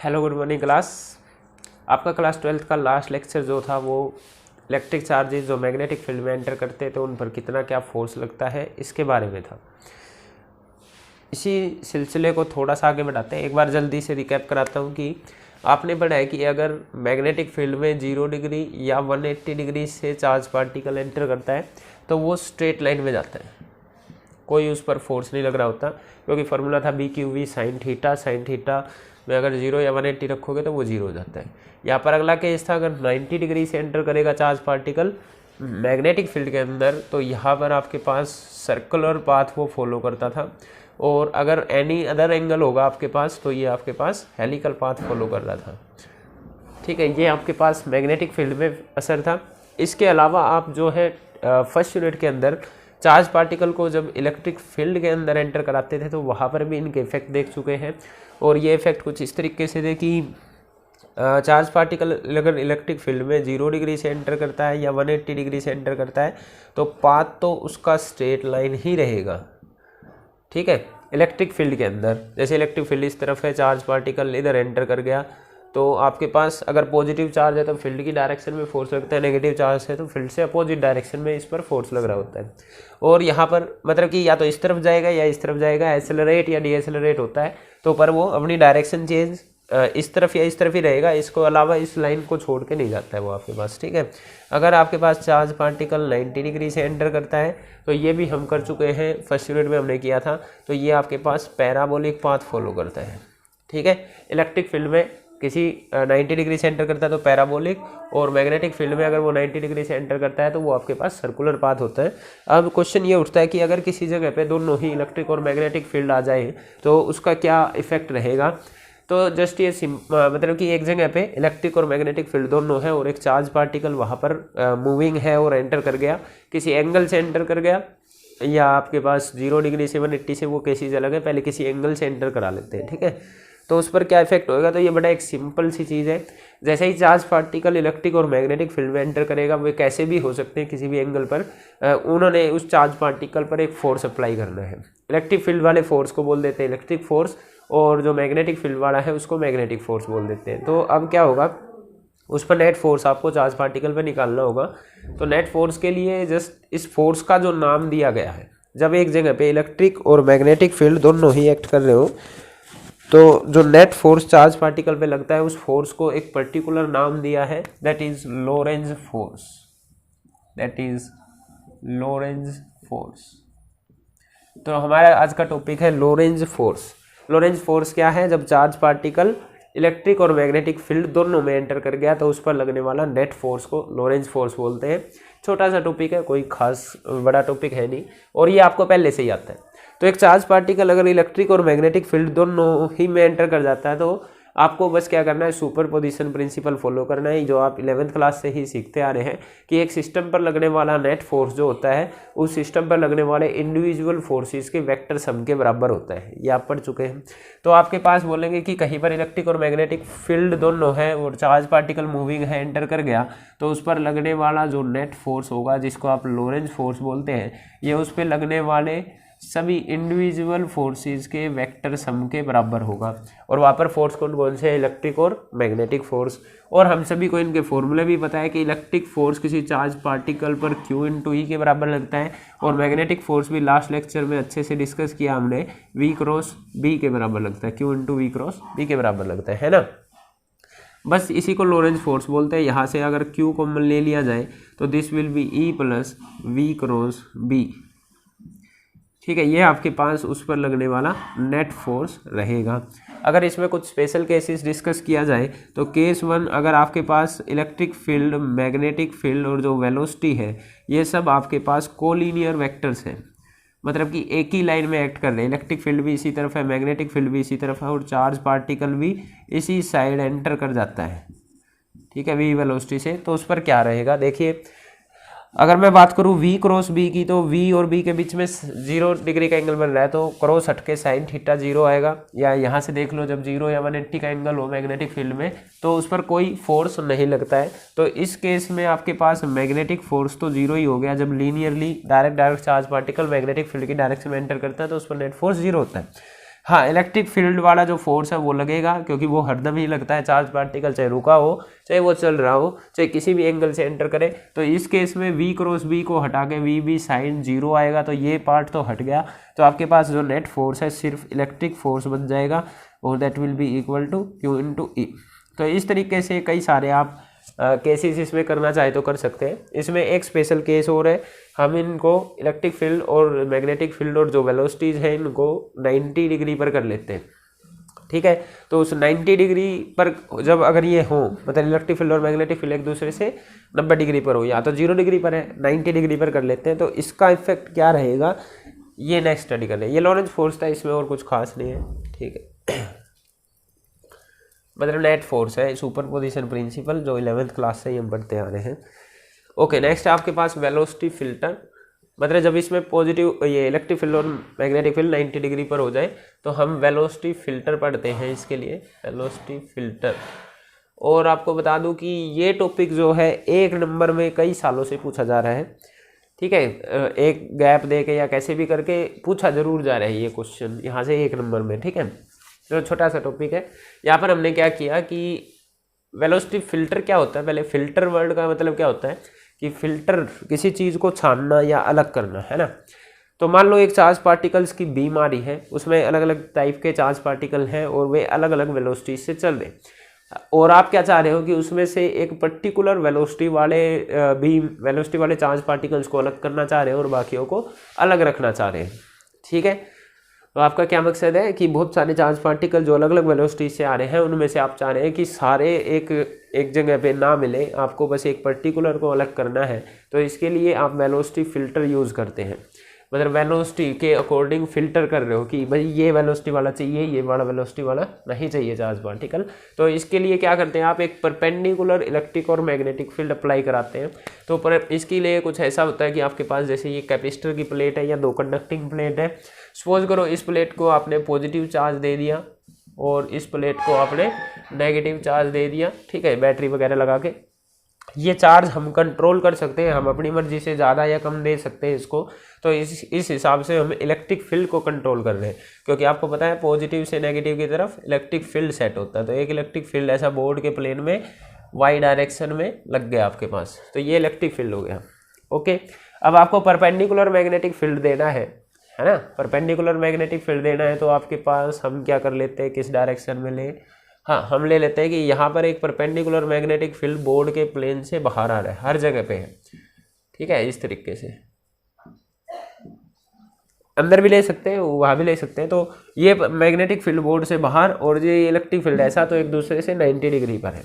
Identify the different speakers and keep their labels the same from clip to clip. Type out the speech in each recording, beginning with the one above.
Speaker 1: Hello good morning class. आपका class 12th का last lecture जो था वो इलेक्ट्रिक चार्जेस जो मैग्नेटिक फील्ड में एंटर करते हैं तो उन पर कितना क्या फोर्स लगता है इसके बारे में था। इसी सिलसिले को थोड़ा सा आगे बढ़ाते हैं। एक बार जल्दी से रिकैप कराता हूँ कि आपने पढ़ा है कि अगर मैग्नेटिक फील्ड में 0 डिग्री या 180 डिग्री से चार्ज पार्टिकल एंटर करता है तो वो स्ट्रेट लाइन में जाता है, कोई उस पर फोर्स नहीं लग रहा होता, क्योंकि फार्मूला था B q v sine theta में अगर 0 या 180 रखोगे तो वो 0 हो जाता है। यहाँ पर अगला केस था, अगर 90 डिग्री से एंटर करेगा चार्ज पार्टिकल मैग्नेटिक फील्ड के अंदर तो यहाँ पर आपके पास सर्कुलर पाथ वो फॉलो करता था, और अगर एनी अदर एंगल होगा आपके पास तो ये आपके पास हेलिकल पाथ फॉलो कर रहा था। ठीक है, ये आपके पास मैग्नेटिक फील्ड में असर था। इसके अलावा आप जो है फर्स्ट यूनिट के अंदर चार्ज पार्टिकल को जब इलेक्ट्रिक फील्ड के अंदर एंटर कराते थे तो वहाँ पर भी इनके इफेक्ट देख चुके हैं, और ये इफेक्ट कुछ इस तरीके से थे कि चार्ज पार्टिकल अगर इलेक्ट्रिक फील्ड में 0 डिग्री से एंटर करता है या 180 डिग्री से एंटर करता है तो पाथ तो उसका स्ट्रेट लाइन ही रहेगा। ठीक है, इलेक्ट्रिक फील्ड के अंदर जैसे इलेक्ट्रिक फील्ड इस तरफ है, चार्ज पार्टिकल इधर एंटर कर गया तो आपके पास अगर पॉजिटिव चार्ज है तो फील्ड की डायरेक्शन में फोर्स लगता है, नेगेटिव चार्ज है तो फील्ड से अपोजिट डायरेक्शन में इस पर फोर्स लग रहा होता है। और यहाँ पर मतलब कि या तो इस तरफ जाएगा या इस तरफ जाएगा, एक्सेलरेट या डीएक्सेलरेट होता है, तो पर वो अपनी डायरेक्शन चेंज इस तरफ या इस तरफ ही रहेगा, इसको अलावा इस लाइन को छोड़ के नहीं जाता है वो आपके पास। ठीक है, अगर आपके पास चार्ज पार्टिकल 90 डिग्री से एंटर करता है तो ये भी हम कर चुके हैं, फर्स्ट यूनिट में हमने किया था, तो ये आपके पास पैराबोलिक पाथ फॉलो करता है। ठीक है, इलेक्ट्रिक फील्ड में किसी 90 डिग्री से एंटर करता है तो पैराबोलिक, और मैग्नेटिक फील्ड में अगर वो 90 डिग्री से एंटर करता है तो वो आपके पास सर्कुलर पाथ होता है। अब क्वेश्चन ये उठता है कि अगर किसी जगह पे दोनों ही इलेक्ट्रिक और मैग्नेटिक फील्ड आ जाए तो उसका क्या इफेक्ट रहेगा। तो जस्ट ये मतलब कि एक जगह पे इलेक्ट्रिक और मैग्नेटिक फील्ड दोनों है और एक चार्ज पार्टिकल वहाँ पर मूविंग है और एंटर कर गया, किसी एंगल से एंटर कर गया, या आपके पास 0 डिग्री से 180 से वो केसेज अलग है, पहले किसी एंगल से एंटर करा लेते हैं। ठीक है, तो उस पर क्या इफेक्ट होगा, तो ये बड़ा एक सिंपल सी चीज़ है। जैसे ही चार्ज पार्टिकल इलेक्ट्रिक और मैग्नेटिक फील्ड में एंटर करेगा, वे कैसे भी हो सकते हैं किसी भी एंगल पर, उन्होंने उस चार्ज पार्टिकल पर एक फोर्स अप्लाई करना है। इलेक्ट्रिक फील्ड वाले फोर्स को बोल देते हैं इलेक्ट्रिक फोर्स, और जो मैग्नेटिक फील्ड वाला है उसको मैग्नेटिक फोर्स बोल देते हैं। तो अब क्या होगा, उस पर नेट फोर्स आपको चार्ज पार्टिकल पर निकालना होगा। तो नेट फोर्स के लिए जस्ट इस फोर्स का जो नाम दिया गया है, जब एक जगह पे इलेक्ट्रिक और मैग्नेटिक फील्ड दोनों ही एक्ट कर रहे हो तो जो नेट फोर्स चार्ज पार्टिकल पे लगता है उस फोर्स को एक पर्टिकुलर नाम दिया है, that is Lorentz force. That is Lorentz force. तो हमारा आज का टॉपिक है लोरेंज फोर्स। लोरेंज फोर्स क्या है, जब चार्ज पार्टिकल इलेक्ट्रिक और मैग्नेटिक फील्ड दोनों में एंटर कर गया तो उस पर लगने वाला नेट फोर्स को लोरेंज फोर्स बोलते हैं। छोटा सा टॉपिक है, कोई खास बड़ा टॉपिक है नहीं, और ये आपको पहले से ही आता है। तो एक चार्ज पार्टिकल अगर इलेक्ट्रिक और मैग्नेटिक फील्ड दोनों ही में एंटर कर जाता है तो आपको बस क्या करना है, सुपर पोजिशन प्रिंसिपल फॉलो करना है, जो आप 11th क्लास से ही सीखते आ रहे हैं कि एक सिस्टम पर लगने वाला नेट फोर्स जो होता है उस सिस्टम पर लगने वाले इंडिविजुअल फोर्सेस के वेक्टर सम के बराबर होता है। ये आप पढ़ चुके हैं। तो आपके पास बोलेंगे कि कहीं पर इलेक्ट्रिक और मैग्नेटिक फील्ड दोनों है और चार्ज पार्टिकल मूविंग है, एंटर कर गया, तो उस पर लगने वाला जो नेट फोर्स होगा जिसको आप लोरेंज फोर्स बोलते हैं, ये उस पर लगने वाले सभी इंडिविजुअल फोर्सेस के वेक्टर सम के बराबर होगा। और वहाँ पर फोर्स कौन से है, इलेक्ट्रिक और मैग्नेटिक फोर्स। और हम सभी को इनके फॉर्मूले भी पता है कि इलेक्ट्रिक फोर्स किसी चार्ज पार्टिकल पर Q × E के बराबर लगता है, और मैग्नेटिक फोर्स भी लास्ट लेक्चर में अच्छे से डिस्कस किया हमने, V × B के बराबर लगता है, Q × V × B के बराबर लगता है ना। बस इसी को लोरेंज फोर्स बोलते हैं। यहाँ से अगर Q कॉमन ले लिया जाए तो this will be E + V × B। ठीक है, ये आपके पास उस पर लगने वाला नेट फोर्स रहेगा। अगर इसमें कुछ स्पेशल केसेस डिस्कस किया जाए तो केस 1, अगर आपके पास इलेक्ट्रिक फील्ड, मैग्नेटिक फील्ड और जो वेलोसिटी है ये सब आपके पास कोलिनियर वेक्टर्स हैं, मतलब कि एक ही लाइन में एक्ट कर रहे हैं। इलेक्ट्रिक फील्ड भी इसी तरफ है, मैग्नेटिक फील्ड भी इसी तरफ है, और चार्ज पार्टिकल भी इसी साइड एंटर कर जाता है। ठीक है, v वेलोसिटी से। तो उस पर क्या रहेगा, देखिए अगर मैं बात करूँ V × B की, तो V और B के बीच में 0 डिग्री का एंगल बन रहा है तो क्रॉस हट के साइन थीटा 0 आएगा। या यहाँ से देख लो, जब 0 या 180 का एंगल हो मैग्नेटिक फील्ड में तो उस पर कोई फोर्स नहीं लगता है। तो इस केस में आपके पास मैग्नेटिक फोर्स तो 0 ही हो गया। जब linearly direct charge particle magnetic field की डायरेक्शन में एंटर करता है तो उस पर नेट फोर्स 0 होता है। हाँ, इलेक्ट्रिक फील्ड वाला जो फोर्स है वो लगेगा, क्योंकि वो हरदम ही लगता है। चार्ज पार्टिकल चाहे रुका हो, चाहे वो चल रहा हो, चाहे किसी भी एंगल से एंटर करे। तो इस केस में v क्रॉस b को हटा के v b साइन 0 आएगा, तो ये पार्ट तो हट गया। तो आपके पास जो नेट फोर्स है सिर्फ इलेक्ट्रिक फोर्स बन जाएगा, और that will be equal to q into E. तो इस तरीके से कई सारे आप केसेस इसमें करना चाहे तो कर सकते हैं। इसमें एक स्पेशल केस और है, हम इनको इलेक्ट्रिक फील्ड और मैग्नेटिक फील्ड और जो वेलोसिटीज हैं इनको 90 डिग्री पर कर लेते हैं, ठीक है। तो उस 90 डिग्री पर जब अगर ये हो, मतलब इलेक्ट्रिक फील्ड और मैग्नेटिक फील्ड एक दूसरे से 90 डिग्री पर हो, या तो 0 डिग्री पर है, 90 डिग्री पर कर लेते हैं, तो इसका इफेक्ट क्या रहेगा ये नेक्स्ट स्टडी कर रहे हैं। ये लॉरेंज फोर्स था, इसमें और कुछ खास नहीं है, ठीक है। मतलब नेट फोर्स है, सुपरपोजिशन प्रिंसिपल, जो 11th क्लास से ही हम पढ़ते आ रहे हैं। ओके, नेक्स्ट है आपके पास वेलोसिटी फिल्टर। मतलब जब इसमें पॉजिटिव ये इलेक्ट्रिक फील्ड और मैग्नेटिक फील्ड 90 डिग्री पर हो जाए तो हम वेलोसिटी फिल्टर पढ़ते हैं, इसके लिए वेलोसिटी फिल्टर। और आपको बता दूं कि ये टॉपिक जो है 1 नंबर में कई सालों से पूछा जा रहा है, ठीक है। एक गैप दे के या कैसे भी करके पूछा जरूर जा रहा है ये क्वेश्चन यहाँ से 1 नंबर में, ठीक है। तो छोटा सा टॉपिक है। यहाँ पर हमने क्या किया कि वेलोसिटी फिल्टर क्या होता है, पहले फिल्टर वर्ड का मतलब क्या होता है कि फिल्टर किसी चीज़ को छानना या अलग करना, है ना। तो मान लो एक चार्ज पार्टिकल्स की बीम आ रही है, उसमें अलग अलग टाइप के चार्ज पार्टिकल हैं और वे अलग अलग वेलोसिटी से चल रहे हैं, और आप क्या चाह रहे हो कि उसमें से एक पर्टिकुलर वेलोसिटी वाले चार्ज पार्टिकल्स को अलग करना चाह रहे हो और बाकियों को अलग रखना चाह रहे हैं, ठीक है। तो आपका क्या मकसद है कि बहुत सारे चार्ज पार्टिकल जो अलग अलग वेलोसिटी से आ रहे हैं उनमें से आप चाह रहे हैं कि सारे एक जगह पे ना मिले, आपको बस एक पर्टिकुलर को अलग करना है। तो इसके लिए आप वेलोसिटी फिल्टर यूज़ करते हैं, मतलब वेलोसिटी के अकॉर्डिंग फिल्टर कर रहे हो कि भाई ये वेलोसिटी वाला चाहिए, ये वाला वेलोसिटी वाला नहीं चाहिए चार्ज पार्टिकल। तो इसके लिए क्या करते हैं आप, एक परपेंडिकुलर इलेक्ट्रिक और मैग्नेटिक फील्ड अप्लाई कराते हैं। तो इसके लिए कुछ ऐसा होता है कि आपके पास जैसे ये कैपेसिटर की प्लेट है या 2 कंडक्टिंग प्लेट है। सपोज करो इस प्लेट को आपने पॉजिटिव चार्ज दे दिया और इस प्लेट को आपने नेगेटिव चार्ज दे दिया, ठीक है, बैटरी वगैरह लगा के। ये चार्ज हम कंट्रोल कर सकते हैं, हम अपनी मर्जी से ज़्यादा या कम दे सकते हैं इसको। तो इस हिसाब से हम इलेक्ट्रिक फील्ड को कंट्रोल कर रहे हैं, क्योंकि आपको पता है पॉजिटिव से नेगेटिव की तरफ इलेक्ट्रिक फील्ड सेट होता है। तो एक इलेक्ट्रिक फील्ड ऐसा बोर्ड के प्लेन में वाई डायरेक्शन में लग गया आपके पास, तो ये इलेक्ट्रिक फील्ड हो गया। ओके, अब आपको परपेंडिकुलर मैग्नेटिक फील्ड देना है ना, परपेंडिकुलर मैग्नेटिक फील्ड देना है। तो आपके पास हम क्या कर लेते हैं, किस डायरेक्शन में ले, हाँ हम ले लेते हैं कि यहाँ पर एक परपेंडिकुलर मैग्नेटिक फील्ड बोर्ड के प्लेन से बाहर आ रहा है, हर जगह पे है, ठीक है। इस तरीके से अंदर भी ले सकते हैं, वहाँ भी ले सकते हैं। तो ये मैग्नेटिक फील्ड बोर्ड से बाहर और ये इलेक्ट्रिक फील्ड ऐसा तो एक दूसरे से 90 डिग्री पर है।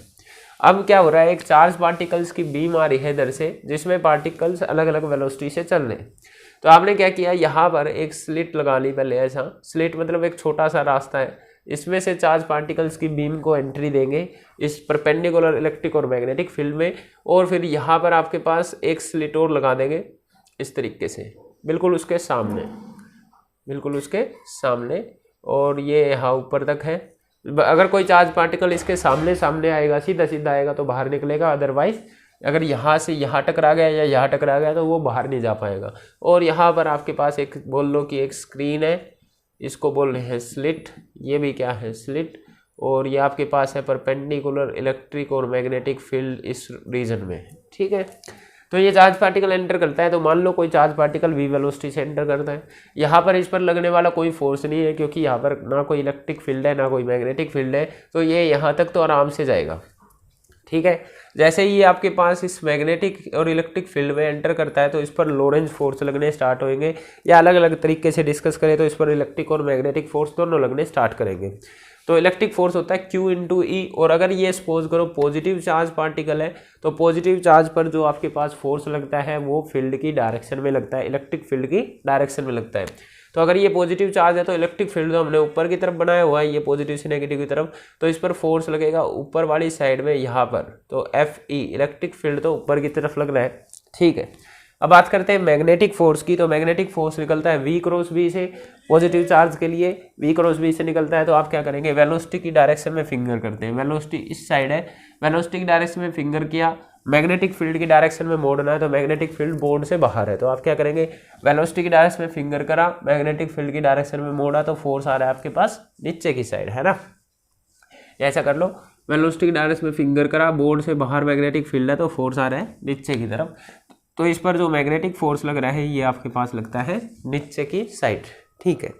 Speaker 1: अब क्या हो रहा है, एक चार्ज पार्टिकल्स की बीम आ रही है इधर से, जिसमें पार्टिकल्स अलग अलग वेलोसिटी से चल रहे हैं। तो आपने क्या किया, यहाँ पर एक स्लिट लगा ली पहले, ऐसा स्लिट मतलब एक छोटा सा रास्ता है, इसमें से चार्ज पार्टिकल्स की बीम को एंट्री देंगे इस परपेंडिकुलर इलेक्ट्रिक और मैग्नेटिक फील्ड में, और फिर यहाँ पर आपके पास एक स्लिट और लगा देंगे इस तरीके से, बिल्कुल उसके सामने, बिल्कुल उसके सामने, और ये यहाँ ऊपर तक है। अगर कोई चार्ज पार्टिकल इसके सामने सामने आएगा, सीधा सीधा आएगा तो बाहर निकलेगा, अदरवाइज अगर यहाँ से यहाँ टकरा गया या यहाँ टकरा गया तो वो बाहर नहीं जा पाएगा। और यहाँ पर आपके पास एक बोल लो कि एक स्क्रीन है, इसको बोल रहे हैं स्लिट, ये भी क्या है स्लिट, और ये आपके पास है परपेंडिकुलर इलेक्ट्रिक और मैग्नेटिक फील्ड इस रीजन में, ठीक है। तो ये चार्ज पार्टिकल एंटर करता है, तो मान लो कोई चार्ज पार्टिकल v वेलोसिटी से एंटर करता है, यहाँ पर इस पर लगने वाला कोई फोर्स नहीं है, क्योंकि यहाँ पर ना कोई इलेक्ट्रिक फील्ड है ना कोई मैग्नेटिक फील्ड है, तो ये यहाँ तक तो आराम से जाएगा, ठीक है। जैसे ही आपके पास इस मैग्नेटिक और इलेक्ट्रिक फील्ड में एंटर करता है तो इस पर लॉरेंज फोर्स लगने स्टार्ट होंगे, या अलग अलग तरीके से डिस्कस करें तो इस पर इलेक्ट्रिक और मैग्नेटिक फोर्स दोनों लगने स्टार्ट करेंगे। तो इलेक्ट्रिक फोर्स होता है Q इंटू ई, और अगर ये सपोज करो पॉजिटिव चार्ज पार्टिकल है तो पॉजिटिव चार्ज पर जो आपके पास फोर्स लगता है वो फील्ड की डायरेक्शन में लगता है, इलेक्ट्रिक फील्ड की डायरेक्शन में लगता है। तो अगर ये पॉजिटिव चार्ज है तो इलेक्ट्रिक फील्ड जो हमने ऊपर की तरफ बनाया हुआ है, ये पॉजिटिव से नेगेटिव की तरफ, तो इस पर फोर्स लगेगा ऊपर वाली साइड में यहाँ पर, तो FE इलेक्ट्रिक फील्ड तो ऊपर की तरफ लग रहा है, ठीक है। अब बात करते हैं मैग्नेटिक फोर्स की। तो मैग्नेटिक फोर्स निकलता है V क्रॉस B से, पॉजिटिव चार्ज के लिए V क्रॉस B से निकलता है। तो आप क्या करेंगे, वेलोसिटी की डायरेक्शन में फिंगर करते हैं। वेलोसिटी इस साइड है, वेलोसिटी की डायरेक्शन में फिंगर किया, मैग्नेटिक फील्ड की डायरेक्शन में मोड़ना है, तो मैग्नेटिक फील्ड बोर्ड से बाहर है। तो आप क्या करेंगे, वेलोसिटी की डायरेक्शन में फिंगर करा, मैग्नेटिक फील्ड की डायरेक्शन में मोड़ा, तो फोर्स आ रहा है आपके पास नीचे की साइड, है ना। ऐसा कर लो, वेलोसिटी की डायरेक्शन में फिंगर करा, बोर्ड से बाहर मैग्नेटिक फील्ड है, तो फोर्स आ रहा है नीचे की तरफ। तो इस पर जो मैग्नेटिक फोर्स लग रहा है ये आपके पास लगता है नीचे की साइड, ठीक है।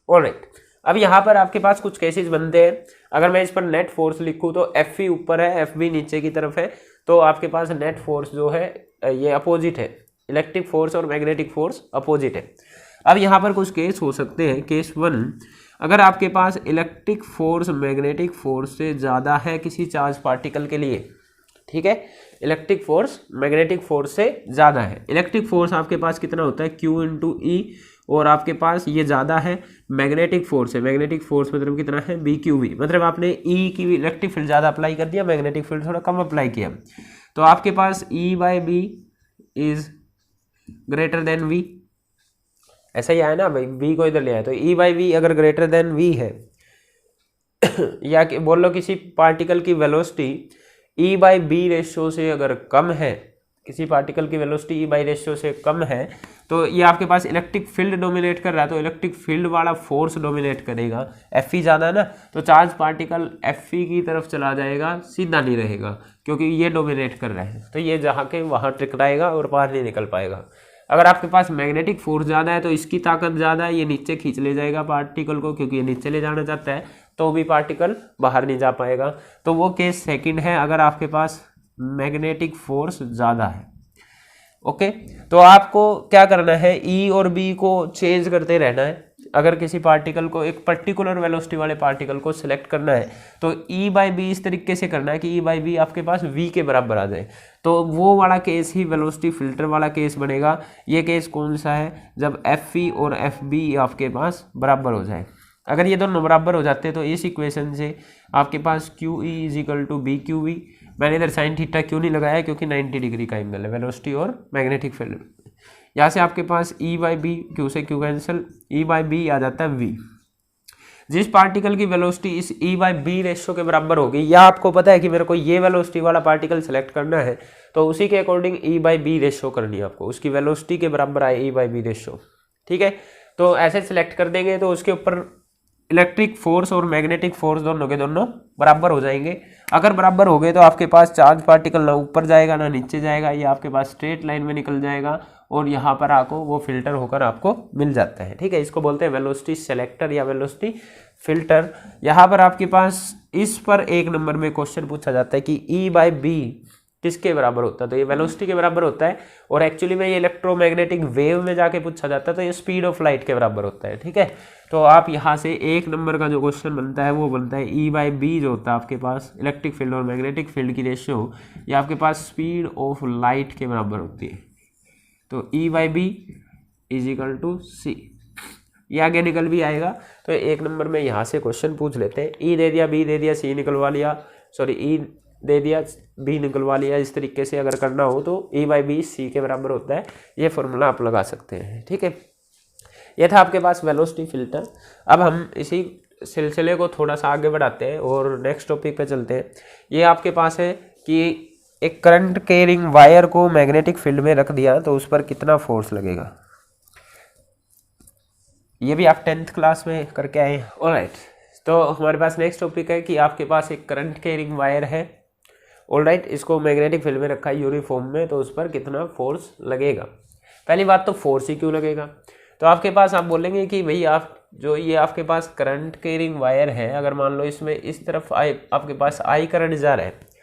Speaker 1: ऑलराइट, अब यहाँ पर आपके पास कुछ केसेस बनते हैं। अगर मैं इस पर नेट फोर्स लिखूँ तो F ऊपर है, FB नीचे की तरफ है, तो आपके पास नेट फोर्स जो है ये अपोजिट है। इलेक्ट्रिक फोर्स और मैग्नेटिक फोर्स अपोजिट है। अब यहाँ पर कुछ केस हो सकते हैं। केस 1, अगर आपके पास इलेक्ट्रिक फोर्स मैग्नेटिक फोर्स से ज़्यादा है किसी चार्ज पार्टिकल के लिए, ठीक है, इलेक्ट्रिक फोर्स मैग्नेटिक फोर्स से ज़्यादा है। इलेक्ट्रिक फोर्स आपके पास कितना होता है, Q × E, और आपके पास ये ज़्यादा है मैग्नेटिक फोर्स है। मैग्नेटिक फोर्स मतलब कितना है, BQV, मतलब आपने E की इलेक्ट्रिक फील्ड ज़्यादा अप्लाई कर दिया, मैग्नेटिक फील्ड थोड़ा कम अप्लाई किया, तो आपके पास E/B is greater than V। ऐसा ही आया ना भाई, V को इधर ले आया, तो E/V अगर ग्रेटर देन V है या बोल लो किसी पार्टिकल की वेलोसिटी E/B रेशियो से अगर कम है, किसी पार्टिकल की वेलोसिटी E/B रेशियो से कम है, तो ये आपके पास इलेक्ट्रिक फील्ड डोमिनेट कर रहा है, तो इलेक्ट्रिक फील्ड वाला फोर्स डोमिनेट करेगा। Fe ज़्यादा है ना, तो चार्ज पार्टिकल Fe की तरफ चला जाएगा, सीधा नहीं रहेगा, क्योंकि ये डोमिनेट कर रहा है, तो ये जहाँ के वहाँ टकराएगा और बाहर नहीं निकल पाएगा। अगर आपके पास मैग्नेटिक फोर्स ज़्यादा है तो इसकी ताकत ज़्यादा है, ये नीचे खींच ले जाएगा पार्टिकल को, क्योंकि ये नीचे ले जाना चाहता है, तो भी पार्टिकल बाहर नहीं जा पाएगा। तो वो केस सेकंड है, अगर आपके पास मैग्नेटिक फोर्स ज़्यादा है। ओके, तो आपको क्या करना है, E और B को चेंज करते रहना है। अगर किसी पार्टिकल को, एक पर्टिकुलर वेलोसिटी वाले पार्टिकल को सिलेक्ट करना है, तो E/B इस तरीके से करना है कि E/B आपके पास V के बराबर आ जाए, तो वो वाला केस ही वेलोसिटी फिल्टर वाला केस बनेगा। ये केस कौन सा है, जब Fe और FB आपके पास बराबर हो जाए। अगर ये दोनों बराबर हो जाते हैं तो इस इक्वेशन से आपके पास QE = BQV, मैंने इधर साइन थीटा क्यों नहीं लगाया, क्योंकि 90 डिग्री का एंगल है वेलोसिटी और मैग्नेटिक फील्ड। यहाँ से आपके पास E/B, Q से Q कैंसिल, E/B आ जाता है V। जिस पार्टिकल की वेलोसिटी इस E/B रेशियो के बराबर होगी, या आपको पता है कि मेरे को ये वेलोसिटी वाला पार्टिकल सेलेक्ट करना है, तो उसी के अकॉर्डिंग E/B रेशियो करनी है आपको, उसकी वेलोसिटी के बराबर आए E/B रेशियो, ठीक है। तो ऐसे सिलेक्ट कर देंगे तो उसके ऊपर इलेक्ट्रिक फोर्स और मैग्नेटिक फोर्स दोनों के दोनों बराबर हो जाएंगे। अगर बराबर हो गए तो आपके पास चार्ज पार्टिकल ना ऊपर जाएगा ना नीचे जाएगा, ये आपके पास स्ट्रेट लाइन में निकल जाएगा, और यहाँ पर आपको वो फिल्टर होकर आपको मिल जाता है, ठीक है। इसको बोलते हैं वेलोसिटी सेलेक्टर या वेलोसिटी फिल्टर। यहाँ पर आपके पास इस पर 1 नंबर में क्वेश्चन पूछा जाता है कि E/B किसके बराबर होता है, तो ये वेलोसिटी के बराबर होता है, और एक्चुअली में ये इलेक्ट्रोमैग्नेटिक वेव में जाके पूछा जाता है, तो ये स्पीड ऑफ लाइट के बराबर होता है, ठीक है। तो आप यहाँ से 1 नंबर का जो क्वेश्चन बनता है वो बनता है E/B जो होता है आपके पास इलेक्ट्रिक फील्ड और मैग्नेटिक फील्ड की रेशियो, ये आपके पास स्पीड ऑफ लाइट के बराबर होती है। तो E/B = C, ये आगे निकल भी आएगा। तो 1 नंबर में यहाँ से क्वेश्चन पूछ लेते हैं। E दे दिया, B दे दिया, C निकलवा लिया, सॉरी E दे दिया, B निकलवा लिया। इस तरीके से अगर करना हो तो E/B C के बराबर होता है। ये फॉर्मूला आप लगा सकते हैं, ठीक है। ये था आपके पास वेलोसिटी फिल्टर। अब हम इसी सिलसिले को थोड़ा सा आगे बढ़ाते हैं और नेक्स्ट टॉपिक पे चलते हैं। ये आपके पास है कि एक करंट कैरिंग वायर को मैग्नेटिक फील्ड में रख दिया तो उस पर कितना फोर्स लगेगा। ये भी आप 10th क्लास में करके आए। ऑलराइट, तो हमारे पास नेक्स्ट टॉपिक है कि आपके पास एक करंट कैरिंग वायर है, ऑलराइट, इसको मैग्नेटिक फील्ड में रखा है यूनिफॉर्म में, तो उस पर कितना फोर्स लगेगा। पहली बात तो फोर्स ही क्यों लगेगा, तो आपके पास आप बोलेंगे कि भाई आप जो ये आपके पास करंट कैरिंग वायर है, अगर मान लो इसमें इस तरफ आपके पास I करंट जा रहा है,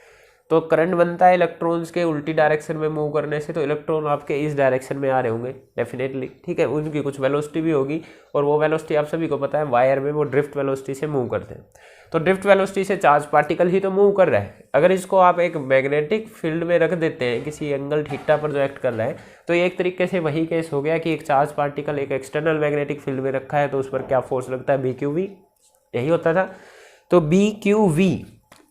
Speaker 1: तो करंट बनता है इलेक्ट्रॉन्स के उल्टी डायरेक्शन में मूव करने से, तो इलेक्ट्रॉन आपके इस डायरेक्शन में आ रहे होंगे डेफिनेटली, ठीक है। उनकी कुछ वेलोसिटी भी होगी, और वो वेलोसिटी आप सभी को पता है वायर में वो ड्रिफ्ट वेलोसिटी से मूव करते हैं। तो ड्रिफ्ट वेलोसिटी से चार्ज पार्टिकल ही तो मूव कर रहा है। अगर इसको आप एक मैग्नेटिक फील्ड में रख देते हैं किसी एंगल थीटा पर जो एक्ट कर रहा है, तो ये एक तरीके से वही केस हो गया कि एक चार्ज पार्टिकल एक एक्सटर्नल मैग्नेटिक फील्ड में रखा है, तो उस पर क्या फोर्स लगता है, BQV, यही होता था। तो BQV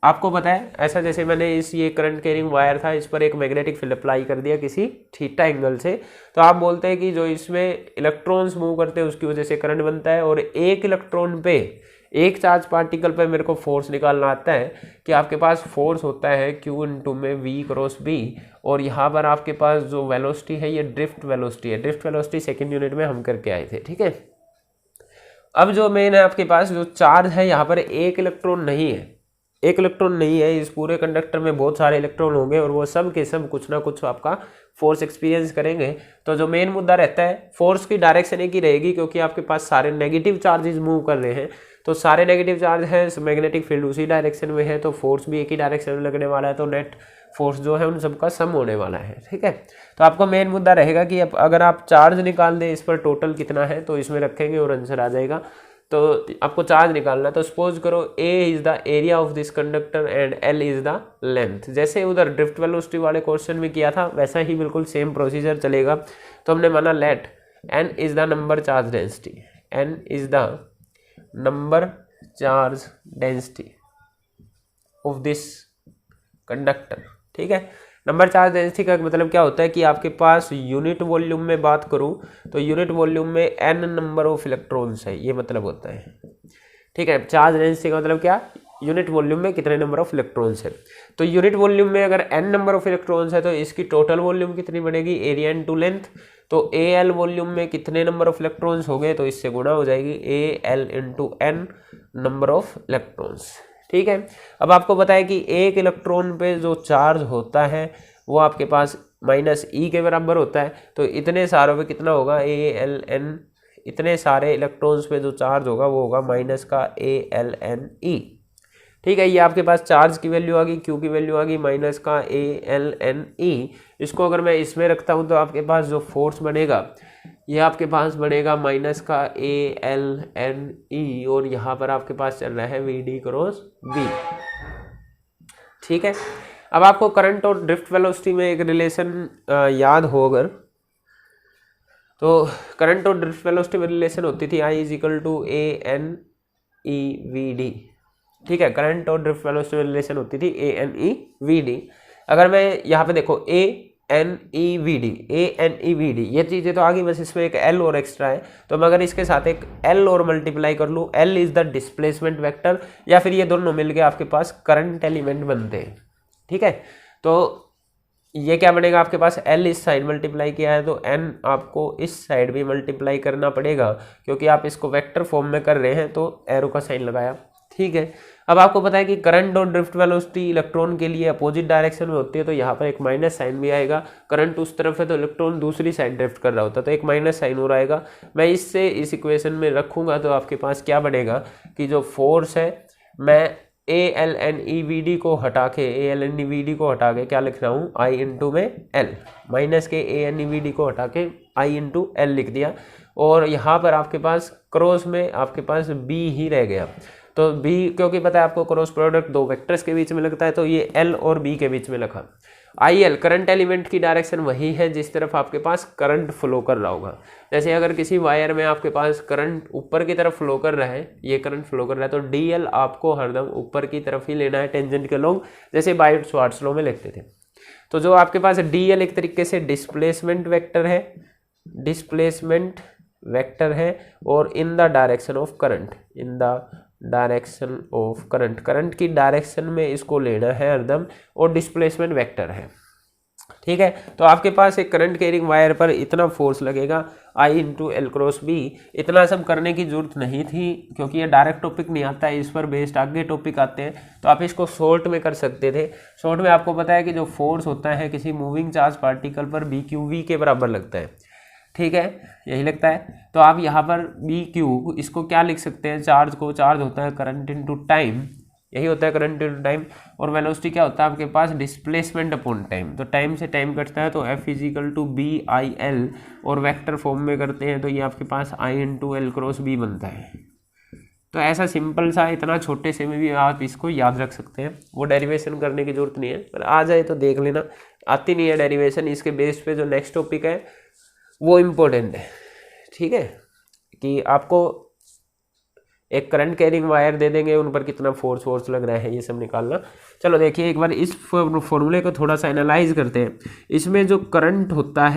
Speaker 1: आपको पता है ऐसा, जैसे मैंने ये करंट कैरिंग वायर था, इस पर एक मैग्नेटिक फील्ड अप्लाई कर दिया किसी थीटा एंगल से, तो आप बोलते हैं कि जो इसमें इलेक्ट्रॉन्स मूव करते हैं उसकी वजह से करंट बनता है, और एक इलेक्ट्रॉन पे, एक चार्ज पार्टिकल पे मेरे को फोर्स निकालना आता है कि आपके पास फोर्स होता है Q इंटू में V क्रॉस B, और यहाँ पर आपके पास जो वेलोसिटी है ये ड्रिफ्ट वेलोसिटी है। ड्रिफ्ट वेलोसिटी सेकेंड यूनिट में हम करके आए थे, ठीक है। अब जो मेन है आपके पास जो चार्ज है, यहाँ पर एक इलेक्ट्रॉन नहीं है, एक इलेक्ट्रॉन नहीं है, इस पूरे कंडक्टर में बहुत सारे इलेक्ट्रॉन होंगे और वो सब के सब कुछ ना कुछ आपका फोर्स एक्सपीरियंस करेंगे। तो जो मेन मुद्दा रहता है, फोर्स की डायरेक्शन एक ही रहेगी, क्योंकि आपके पास सारे नेगेटिव चार्जेस मूव कर रहे हैं, तो सारे नेगेटिव चार्ज है, मैग्नेटिक फील्ड उसी डायरेक्शन में है, तो फोर्स भी एक ही डायरेक्शन में लगने वाला है, तो नेट फोर्स जो है उन सबका सम होने वाला है, ठीक है। तो आपको मेन मुद्दा रहेगा कि अगर आप चार्ज निकाल दें इस पर टोटल कितना है, तो इसमें रखेंगे और आंसर आ जाएगा। तो आपको चार्ज निकालना है, तो सपोज करो A is the area of this conductor and L is the length. जैसे उधर ड्रिफ्ट वेलोसिटी वाले क्वेश्चन में किया था, वैसा ही बिल्कुल सेम प्रोसीजर चलेगा। तो हमने माना let N is the number charge density, N is the number charge density of this conductor, ठीक है। नंबर चार्ज डेंसिटी का मतलब क्या होता है कि आपके पास यूनिट वॉल्यूम में बात करूं तो यूनिट वॉल्यूम में n नंबर ऑफ इलेक्ट्रॉन्स है, ये मतलब होता है, ठीक है। चार्ज डेंसिटी का मतलब क्या, यूनिट वॉल्यूम में कितने नंबर ऑफ इलेक्ट्रॉन्स है। तो यूनिट वॉल्यूम में अगर n नंबर ऑफ इलेक्ट्रॉन्स है तो इसकी टोटल वॉल्यूम कितनी बनेगी, एरिया इनटू लेंथ। तो AL वॉल्यूम में कितने नंबर ऑफ इलेक्ट्रॉन्स हो गए, तो इससे गुणा हो जाएगी AL into n number of electrons, ठीक है। अब आपको पता है कि एक इलेक्ट्रॉन पे जो चार्ज होता है वो आपके पास माइनस E के बराबर होता है, तो इतने सारों पे कितना होगा, ALN, इतने सारे इलेक्ट्रॉन्स पे जो चार्ज होगा वो होगा माइनस का ALNE, ठीक है। ये आपके पास चार्ज की वैल्यू आ गई, Q की वैल्यू आ गई माइनस का ALNE। इसको अगर मैं इसमें रखता हूँ तो आपके पास जो फोर्स बनेगा ये आपके पास बनेगा माइनस का ALNE, और यहाँ पर आपके पास चल रहा है VD क्रॉस B, ठीक है। अब आपको करंट और ड्रिफ्ट वेलोसिटी में एक रिलेशन याद हो अगर, तो करंट और ड्रिफ्ट वेलोसिटी में रिलेशन होती थी I is equal to ANEVD, ठीक है। करंट और ड्रिफ्ट वेलोसिटी में रिलेशन होती थी ANEVD। अगर मैं यहाँ पे देखो ANEVD ये चीज़ें तो आ गई, बस इसमें एक L और एक्स्ट्रा है, तो मैं अगर इसके साथ एक L और मल्टीप्लाई कर लूँ, L is the displacement vector, या फिर ये दोनों मिलके आपके पास करंट एलिमेंट बनते हैं, ठीक है। तो ये क्या बनेगा आपके पास, L इस साइड मल्टीप्लाई किया है तो N आपको इस साइड भी मल्टीप्लाई करना पड़ेगा, क्योंकि आप इसको वेक्टर फॉर्म में कर रहे हैं, तो एरो का साइन लगाया, ठीक है। अब आपको पता है कि करंट और ड्रिफ्ट वेलोसिटी इलेक्ट्रॉन के लिए अपोजिट डायरेक्शन में होती है, तो यहाँ पर एक माइनस साइन भी आएगा। करंट उस तरफ है तो इलेक्ट्रॉन दूसरी साइड ड्रिफ्ट कर रहा होता है, तो एक माइनस साइन और आएगा। मैं इससे इस इक्वेशन में रखूँगा तो आपके पास क्या बनेगा कि जो फोर्स है, मैं ALNEVD को हटा के क्या लिख रहा हूँ, I इंटू में L, माइनस के ANEVD को हटा के I इंटू L लिख दिया, और यहाँ पर आपके पास क्रॉस में आपके पास B ही रह गया। तो B, क्योंकि पता है आपको क्रॉस प्रोडक्ट दो वेक्टर्स के बीच में लगता है, तो ये L और B के बीच में लिखा। IL करंट एलिमेंट की डायरेक्शन वही है जिस तरफ आपके पास करंट फ्लो कर रहा होगा। जैसे अगर किसी वायर में आपके पास करंट ऊपर की तरफ फ्लो कर रहा है, ये करंट फ्लो कर रहा है, तो DL आपको हरदम ऊपर की तरफ ही लेना है टेंजेंट के लॉन्ग, जैसे बायट-श्वार्ट्ज लॉ में लिखते थे। तो जो आपके पास DL एक तरीके से डिस्प्लेसमेंट वेक्टर है, और in the direction of current, current की डायरेक्शन में इसको लेना है हरदम, और डिस्प्लेसमेंट वेक्टर है, ठीक है। तो आपके पास एक करंट कैरिंग वायर पर इतना फोर्स लगेगा I into L cross B। इतना सब करने की जरूरत नहीं थी, क्योंकि ये डायरेक्ट टॉपिक नहीं आता है, इस पर बेस्ड आगे टॉपिक आते हैं, तो आप इसको शॉर्ट में कर सकते थे। शॉर्ट में आपको पता है कि जो फोर्स होता है किसी मूविंग चार्ज पार्टिकल पर BQV के बराबर लगता है, ठीक है, यही लगता है। तो आप यहाँ पर BQ इसको क्या लिख सकते हैं, चार्ज होता है करंट इनटू टाइम, यही होता है करंट इनटू टाइम, और वेलोसिटी क्या होता है आपके पास, डिस्प्लेसमेंट अपॉन टाइम। तो टाइम से टाइम कटता है, तो F is equal to BIL, और वेक्टर फॉर्म में करते हैं तो ये आपके पास I into L cross B बनता है। तो ऐसा सिंपल सा, इतना छोटे से में भी आप इसको याद रख सकते हैं, वो डेरिवेशन करने की जरूरत नहीं है, पर आ जाए तो देख लेना। आती नहीं है डेरिवेशन, इसके बेस पे जो नेक्स्ट टॉपिक है वो इम्पोर्टेंट है, ठीक है, कि आपको एक करंट कैरिंग वायर दे देंगे, उन पर कितना फोर्स लग रहा है ये सब निकालना। चलो देखिए एक बार इस फॉर्मूले को थोड़ा सा एनालाइज करते हैं। इसमें जो करंट होता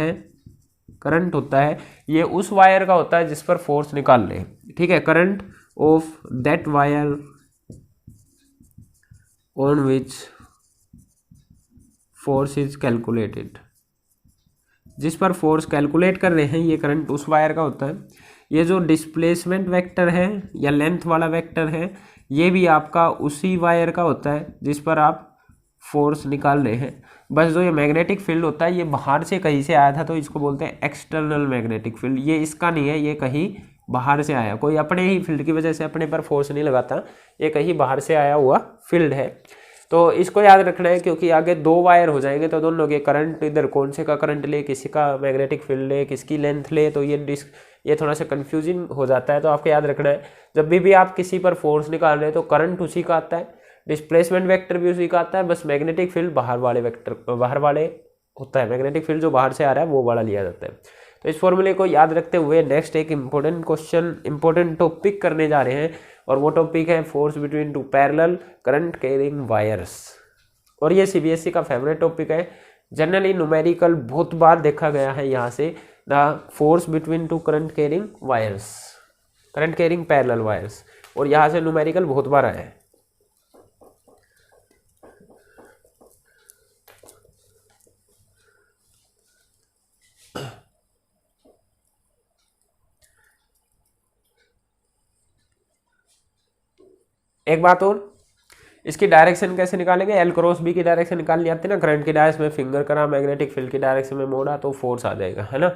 Speaker 1: है ये उस वायर का होता है जिस पर फोर्स निकाल रहे हैं, ठीक है। Current of that wire on which force is calculated, जिस पर फोर्स कैलकुलेट कर रहे हैं ये करंट उस वायर का होता है। ये जो डिस्प्लेसमेंट वेक्टर है या लेंथ वाला वेक्टर है ये भी आपका उसी वायर का होता है जिस पर आप फोर्स निकाल रहे हैं। बस जो ये मैग्नेटिक फील्ड होता है ये बाहर से कहीं से आया था तो इसको बोलते हैं एक्सटर्नल मैग्नेटिक फील्ड। ये इसका नहीं है, ये कहीं बाहर से आया, कोई अपने ही फील्ड की वजह से अपने पर फोर्स नहीं लगाता, ये कहीं बाहर से आया हुआ फील्ड है। तो इसको याद रखना है क्योंकि आगे दो वायर हो जाएंगे तो दोनों के करंट इधर कौन से का करंट ले, किसी का मैग्नेटिक फील्ड ले, किसकी लेंथ ले, तो ये थोड़ा सा कंफ्यूजिंग हो जाता है। तो आपको याद रखना है जब भी आप किसी पर फोर्स निकाल रहे हैं तो करंट उसी का आता है, डिस्प्लेसमेंट वेक्टर भी उसी का आता है, बस मैग्नेटिक फील्ड बाहर वाले होता है। मैग्नेटिक फील्ड जो बाहर से आ रहा है वो वाला लिया जाता है। तो इस फॉर्मूले को याद रखते हुए नेक्स्ट एक इंपॉर्टेंट टॉपिक करने जा रहे हैं और वो टॉपिक है force between two parallel current carrying wires. और ये सीबीएसई का फेवरेट टॉपिक है, जनरली न्यूमेरिकल बहुत बार देखा गया है यहाँ से, the force between two current carrying parallel wires, और यहाँ से न्यूमेरिकल बहुत बार आया है। एक बात और, इसकी डायरेक्शन कैसे निकालेंगे, एल क्रॉस बी की डायरेक्शन निकालनी आती है ना, करंट की डायरेक्शन में फिंगर करा, मैग्नेटिक फील्ड की डायरेक्शन में मोड़ा तो फोर्स आ जाएगा, है ना।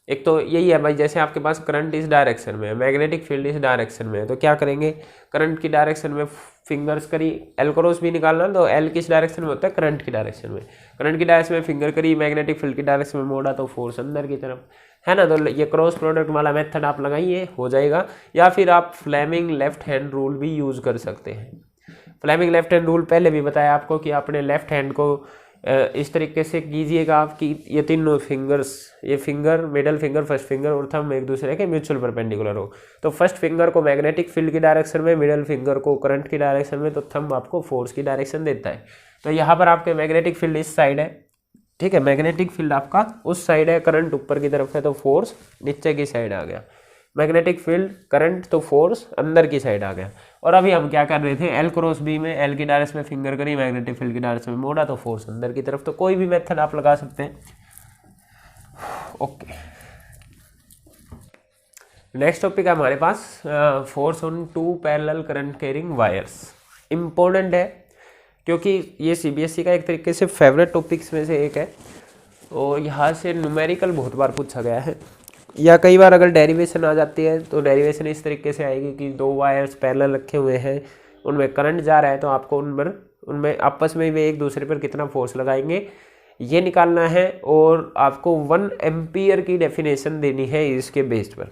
Speaker 1: एक तो यही है भाई, जैसे आपके पास करंट इस डायरेक्शन में है, मैग्नेटिक फील्ड इस डायरेक्शन में है, तो क्या करेंगे, करंट की डायरेक्शन में फिंगर्स करी, एल क्रॉस बी निकालना, तो एल किस डायरेक्शन में होता है, करंट की डायरेक्शन में, करंट की डायरेक्शन में फिंगर करी, मैग्नेटिक फील्ड की डायरेक्शन में मोड़ा तो फोर्स अंदर की तरफ, है ना। तो ये क्रॉस प्रोडक्ट वाला मेथड आप लगाइए, हो जाएगा। या फिर आप फ्लेमिंग लेफ्ट हैंड रूल भी यूज कर सकते हैं। फ्लेमिंग लेफ्ट हैंड रूल पहले भी बताया आपको कि आपने लेफ्ट हैंड को इस तरीके से कीजिएगा आपकी ये तीनों फिंगर्स, ये finger, middle finger, first finger और थंब एक दूसरे के म्यूचुअल परपेंडिकुलर हो। तो फर्स्ट फिंगर को मैग्नेटिक फील्ड की डायरेक्शन में, मिडल फिंगर को करंट की डायरेक्शन में, तो थंब आपको फोर्स की डायरेक्शन देता है। तो यहाँ पर आपके मैग्नेटिक फील्ड इस साइड है, ठीक है, मैग्नेटिक फील्ड आपका उस साइड है, करंट ऊपर की तरफ है तो फोर्स नीचे की साइड आ गया, मैग्नेटिक फील्ड करंट तो फोर्स अंदर की साइड आ गया। और अभी हम क्या कर रहे थे, एल क्रॉस बी में एल की डायरेक्शन में फिंगर करी, मैग्नेटिक फील्ड की डायरेक्शन में मोड़ा तो फोर्स अंदर की तरफ। तो कोई भी मेथड आप लगा सकते हैं। ओके, नेक्स्ट टॉपिक है हमारे पास force on two parallel current carrying wires. Important है क्योंकि ये सीबीएसई का एक तरीके से फेवरेट टॉपिक्स में से एक है और यहाँ से न्यूमेरिकल बहुत बार पूछा गया है, या कई बार अगर डेरिवेशन आ जाती है तो डेरिवेशन इस तरीके से आएगी कि दो वायर्स पैरेलल रखे हुए हैं, उनमें करंट जा रहा है, तो आपको उनमें आपस में वे एक दूसरे पर कितना फोर्स लगाएंगे ये निकालना है। और आपको 1 एम्पियर की डेफिनेशन देनी है इसके बेस पर।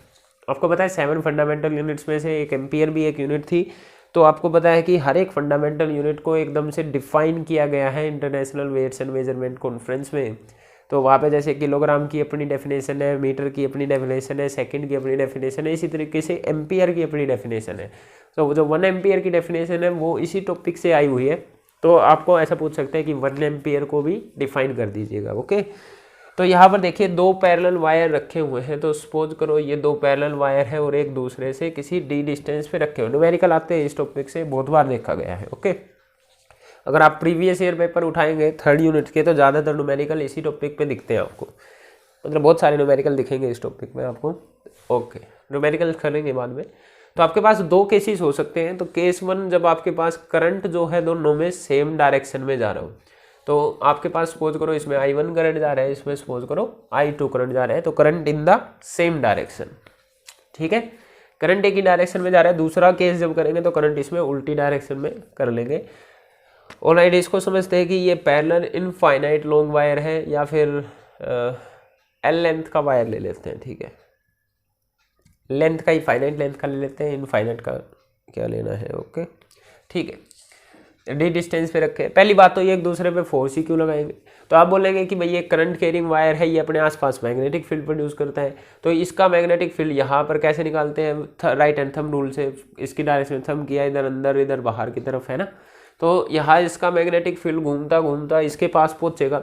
Speaker 1: आपको पता है 7 फंडामेंटल यूनिट्स में से 1 एम्पियर भी एक यूनिट थी। तो आपको पता है कि हर एक फंडामेंटल यूनिट को एकदम से डिफाइन किया गया है international weights and measurement conference में। तो वहाँ पे जैसे किलोग्राम की अपनी डेफिनेशन है, मीटर की अपनी डेफिनेशन है, सेकंड की अपनी डेफिनेशन है, इसी तरीके से एम्पियर की अपनी डेफिनेशन है। तो जो 1 एम्पियर की डेफिनेशन है वो इसी टॉपिक से आई हुई है। तो आपको ऐसा पूछ सकते हैं कि 1 एम्पियर को भी डिफाइन कर दीजिएगा। ओके, तो यहाँ पर देखिए 2 पैरेलल वायर रखे हुए हैं। तो सपोज करो ये 2 पैरेलल वायर है और एक दूसरे से किसी डी डिस्टेंस पे रखे हुए। न्यूमेरिकल आते हैं इस टॉपिक से, बहुत बार देखा गया है। ओके, अगर आप प्रीवियस ईयर पेपर उठाएंगे 3rd यूनिट के तो ज़्यादातर न्यूमेरिकल इसी टॉपिक पे दिखते हैं आपको, मतलब बहुत सारे न्यूमेरिकल दिखेंगे इस टॉपिक में आपको। ओके, न्यूमेरिकल करेंगे बाद में। तो आपके पास 2 केसेस हो सकते हैं। तो केस 1, जब आपके पास करंट जो है दोनों में सेम डायरेक्शन में जा रहा हो, तो आपके पास सपोज करो इसमें I1 करंट जा रहा है, इसमें सपोज करो I2 करंट जा रहा है, तो current in the same direction, ठीक है, करंट एक ही डायरेक्शन में जा रहा है। दूसरा केस जब करेंगे तो करंट इसमें उल्टी डायरेक्शन में कर लेंगे। ऑलराइट, इसको समझते हैं कि ये पैरेलल इनफाइनाइट लॉन्ग वायर है या फिर एल लेंथ का वायर ले लेते हैं, ठीक है, लेंथ का ही फाइनाइट लेंथ का ले लेते हैं, इनफाइनाइट का क्या लेना है। ओके, ठीक है। डी डिस्टेंस पे रखे। पहली बात तो ये एक दूसरे पे फोर्स ही क्यों लगाएंगे, तो आप बोलेंगे कि भाई ये करंट कैरिंग वायर है, ये अपने आसपास मैग्नेटिक फील्ड प्रोड्यूस करता है, तो इसका मैग्नेटिक फील्ड यहाँ पर कैसे निकालते हैं, राइट हैंड थंब रूल से। इसकी डायरेक्शन थंब किया, इधर अंदर इधर बाहर की तरफ है ना, तो यहाँ इसका मैग्नेटिक फील्ड घूमता घूमता इसके पास पहुँचेगा।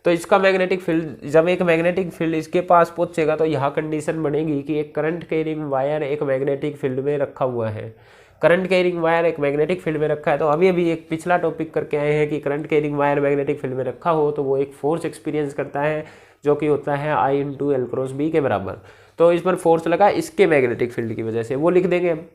Speaker 1: तो इसका मैग्नेटिक फील्ड, जब एक मैग्नेटिक फील्ड इसके पास पहुँचेगा तो यहाँ कंडीशन बनेगी कि एक करंट कैरिंग वायर एक मैग्नेटिक फील्ड में रखा हुआ है, करंट कैरिंग वायर एक मैग्नेटिक फील्ड में रखा है। तो अभी एक पिछला टॉपिक करके आए हैं कि current carrying wire magnetic field में रखा हो तो वो एक फोर्स एक्सपीरियंस करता है जो कि होता है I × L×B के बराबर। तो इस पर फोर्स लगा इसके मैग्नेटिक फील्ड की वजह से, वो लिख देंगे हम।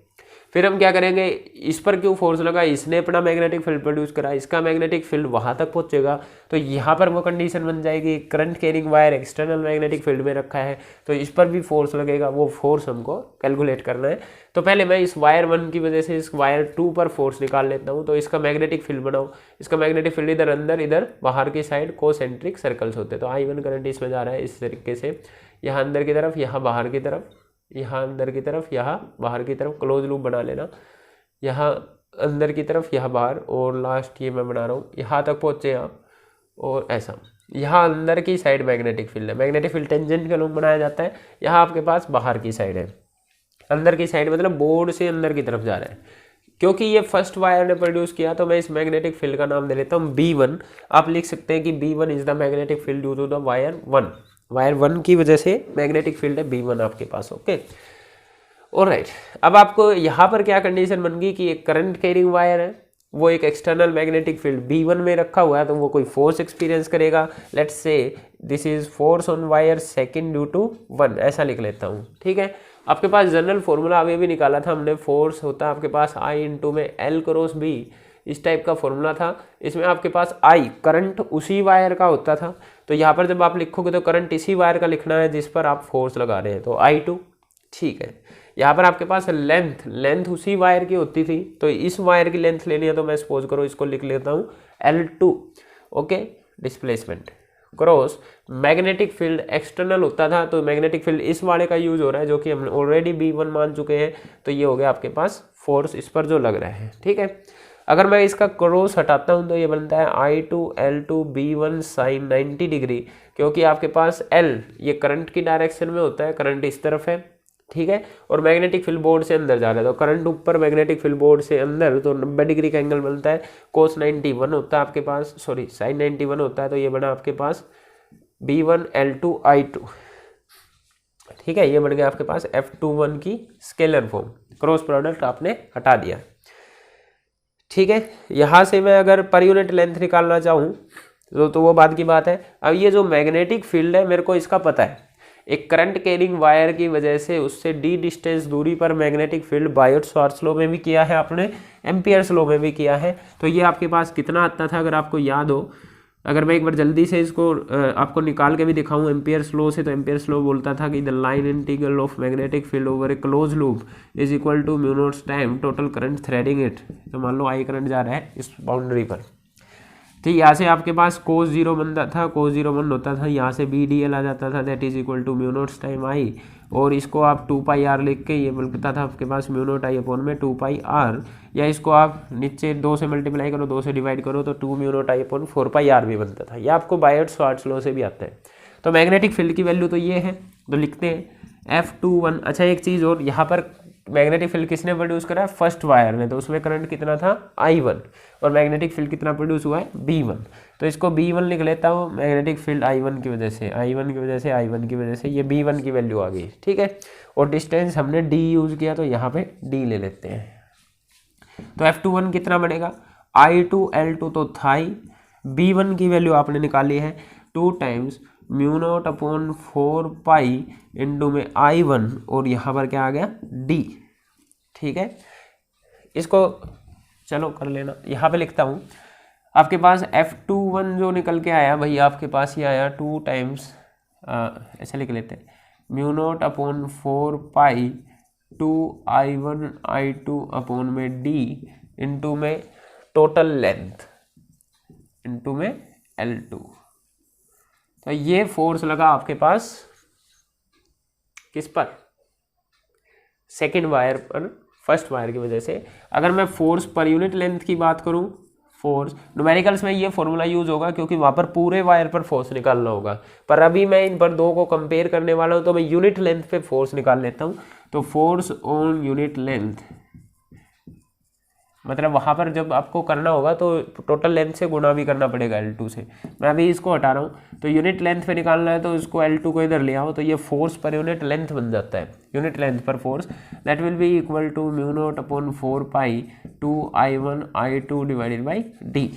Speaker 1: फिर हम क्या करेंगे, इस पर क्यों फोर्स लगा, इसने अपना मैग्नेटिक फील्ड प्रोड्यूस करा, इसका मैग्नेटिक फील्ड वहां तक पहुंचेगा, तो यहाँ पर वो कंडीशन बन जाएगी current carrying wire external magnetic field में रखा है तो इस पर भी फोर्स लगेगा, वो फोर्स हमको कैलकुलेट करना है। तो पहले मैं इस वायर 1 की वजह से इस वायर 2 पर फोर्स निकाल लेता हूँ। तो इसका मैग्नेटिक फील्ड बनाओ, इसका मैग्नेटिक फील्ड इधर अंदर इधर बाहर की साइड कोसेंट्रिक सर्कल्स होते हैं। तो I1 करंट इसमें जा रहा है इस तरीके से, यहाँ अंदर की तरफ, यहाँ बाहर की तरफ, यहाँ अंदर की तरफ, यहाँ बाहर की तरफ, क्लोज लूप बना लेना, यहाँ अंदर की तरफ, यहाँ बाहर, और लास्ट ये मैं बना रहा हूँ यहाँ तक पहुँचे आप, और ऐसा यहाँ अंदर की साइड मैग्नेटिक फील्ड है। मैग्नेटिक फील्ड टेंजेंट का लूप बनाया जाता है, यहाँ आपके पास बाहर की साइड है, अंदर की साइड मतलब बोर्ड से अंदर की तरफ जा रहा है। क्योंकि ये फर्स्ट वायर ने प्रोड्यूस किया तो मैं इस मैग्नेटिक फील्ड का नाम दे लेता हूँ B1। आप लिख सकते हैं कि B1 is the magnetic field due to the wire 1, wire 1 की वजह से मैग्नेटिक फील्ड है B1 आपके पास। Okay, alright. अब आपको यहाँ पर क्या कंडीशन बन गई कि एक करंट कैरिंग वायर है, वो एक एक्सटर्नल मैग्नेटिक फील्ड B1 में रखा हुआ है, तो वो कोई फोर्स एक्सपीरियंस करेगा। Let's say this is force on wire second due to 1, ऐसा लिख लेता हूँ। ठीक है, आपके पास जनरल फॉर्मूला अभी भी निकाला था हमने, फोर्स होता है आपके पास I × में L×B, इस टाइप का फॉर्मूला था। इसमें आपके पास I करंट उसी वायर का होता था, तो यहाँ पर जब आप लिखोगे तो करंट इसी वायर का लिखना है जिस पर आप फोर्स लगा रहे हैं, तो I2। ठीक है, यहाँ पर आपके पास लेंथ उसी वायर की होती थी, तो इस वायर की लेंथ लेनी है तो मैं सपोज करो इसको लिख लेता हूँ L2। Okay, displacement cross magnetic field external होता था, तो मैग्नेटिक फील्ड इस वाले का यूज हो रहा है जो कि हम ऑलरेडी B1 मान चुके हैं, तो ये हो गया आपके पास फोर्स इस पर जो लग रहा है। ठीक है, अगर मैं इसका क्रॉस हटाता हूँ तो ये बनता है I2 L2 B1 sin 90 degree, क्योंकि आपके पास L ये करंट की डायरेक्शन में होता है, करंट इस तरफ है। ठीक है, और मैग्नेटिक फील्ड बोर्ड से अंदर जा रहा है, तो करंट ऊपर मैग्नेटिक फील्ड बोर्ड से अंदर, तो 90 डिग्री का एंगल बनता है, cos 91 होता है आपके पास, सॉरी sin 91 होता है, तो ये बना आपके पास B1 L2 I2। ठीक है, ये बन गया आपके पास F21 की स्केलर फॉर्म, क्रॉस प्रोडक्ट आपने हटा दिया। ठीक है, यहाँ से मैं अगर पर यूनिट लेंथ निकालना चाहूँ तो वो बात की बात है। अब ये जो मैग्नेटिक फील्ड है मेरे को इसका पता है, एक करंट कैरिंग वायर की वजह से उससे डी डिस्टेंस दूरी पर मैग्नेटिक फील्ड बायोट-सावर्त लॉ में भी किया है आपने, एम्पियर्स लॉ में भी किया है। तो ये आपके पास कितना आता था अगर आपको याद हो, अगर मैं एक बार जल्दी से इसको आपको निकाल के भी दिखाऊं एम्पियर्स लॉ से, तो एम्पियर्स लॉ बोलता था कि the line integral of magnetic field over a close loop is equal to mu naught time total current threading it. तो मान लो आई करंट जा रहा है इस बाउंड्री पर, ठीक, यहाँ से आपके पास cos 0 बनता था, cos 0 1 होता था, यहाँ से BDL आ जाता था, that is equal to mu naught time I, और इसको आप 2πr लिख के ये बनता था आपके पास म्यू नॉट आई अपॉन में 2πr, या इसको आप नीचे 2 से मल्टीप्लाई करो, 2 से डिवाइड करो तो 2 mu not I upon 4πr भी बनता था। ये आपको बायोट-सावर्त लॉ से भी आता है। तो मैग्नेटिक फील्ड की वैल्यू तो ये है, तो लिखते हैं F21। अच्छा, एक चीज़ और, यहाँ पर मैग्नेटिक फील्ड किसने प्रोड्यूस करा है, फर्स्ट वायर ने, तो उसमें करंट कितना था I1, और मैग्नेटिक फील्ड कितना प्रोड्यूस हुआ है B1, तो इसको B1 लिख लेता हूँ, मैग्नेटिक फील्ड I1 की वजह से, I1 की वजह से, I1 की वजह से ये B1 की वैल्यू आ गई। ठीक है, और डिस्टेंस हमने D यूज़ किया तो यहाँ पे D ले लेते हैं। तो F21 कितना बनेगा, I2 L2 तो था ही, B1 की वैल्यू आपने निकाली है 2 times mu not upon 4π into में I1, और यहाँ पर क्या आ गया D। ठीक है, इसको चलो कर लेना, यहाँ पे लिखता हूँ, आपके पास F21 जो निकल के आया भाई आपके पास ये आया 2 टाइम्स, ऐसे लिख लेते हैं, mu not upon 4π 2I1 I2 upon में D इंटू में टोटल लेंथ इंटू में L2। तो ये फोर्स लगा आपके पास किस पर, सेकंड वायर पर, फर्स्ट वायर की वजह से। अगर मैं फोर्स पर यूनिट लेंथ की बात करूं, फोर्स, न्यूमेरिकल्स में ये फॉर्मूला यूज होगा क्योंकि वहाँ पर पूरे वायर पर फोर्स निकालना होगा, पर अभी मैं इन पर दो को कंपेयर करने वाला हूँ तो मैं यूनिट लेंथ पे फोर्स निकाल लेता हूँ। तो फोर्स ऑन यूनिट लेंथ, मतलब वहाँ पर जब आपको करना होगा तो टोटल लेंथ से गुणा भी करना पड़ेगा L2 से। मैं अभी इसको हटा रहा हूँ, तो यूनिट लेंथ पे निकालना है तो इसको L2 को इधर ले आओ, तो ये फोर्स पर यूनिट लेंथ बन जाता है, यूनिट लेंथ पर force, that will be equal to mu not upon 4 pi 2I1I2 divided by D.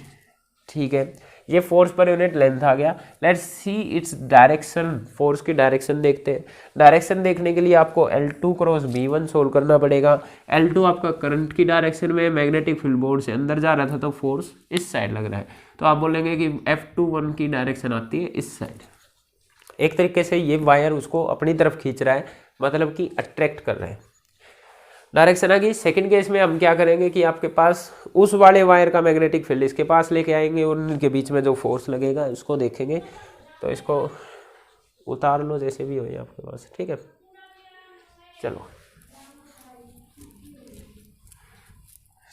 Speaker 1: ठीक है, ये फोर्स पर यूनिट लेंथ आ गया। Let's see its direction, force की डायरेक्शन देखते हैं। डायरेक्शन देखने के लिए आपको L2 क्रॉस B1 सोल्व करना पड़ेगा। L2 आपका करंट की डायरेक्शन में, मैग्नेटिक फील्ड बोर्ड से अंदर जा रहा था तो फोर्स इस साइड लग रहा है, तो आप बोलेंगे कि F21 की डायरेक्शन आती है इस साइड। एक तरीके से ये वायर उसको अपनी तरफ खींच रहा है, मतलब कि अट्रैक्ट कर रहा है, डायरेक्शन आ गई। सेकंड केस में हम क्या करेंगे कि आपके पास उस वाले वायर का मैग्नेटिक फील्ड इसके पास लेके आएंगे और उनके बीच में जो फोर्स लगेगा उसको देखेंगे। तो इसको उतार लो जैसे भी हो आपके पास, ठीक है।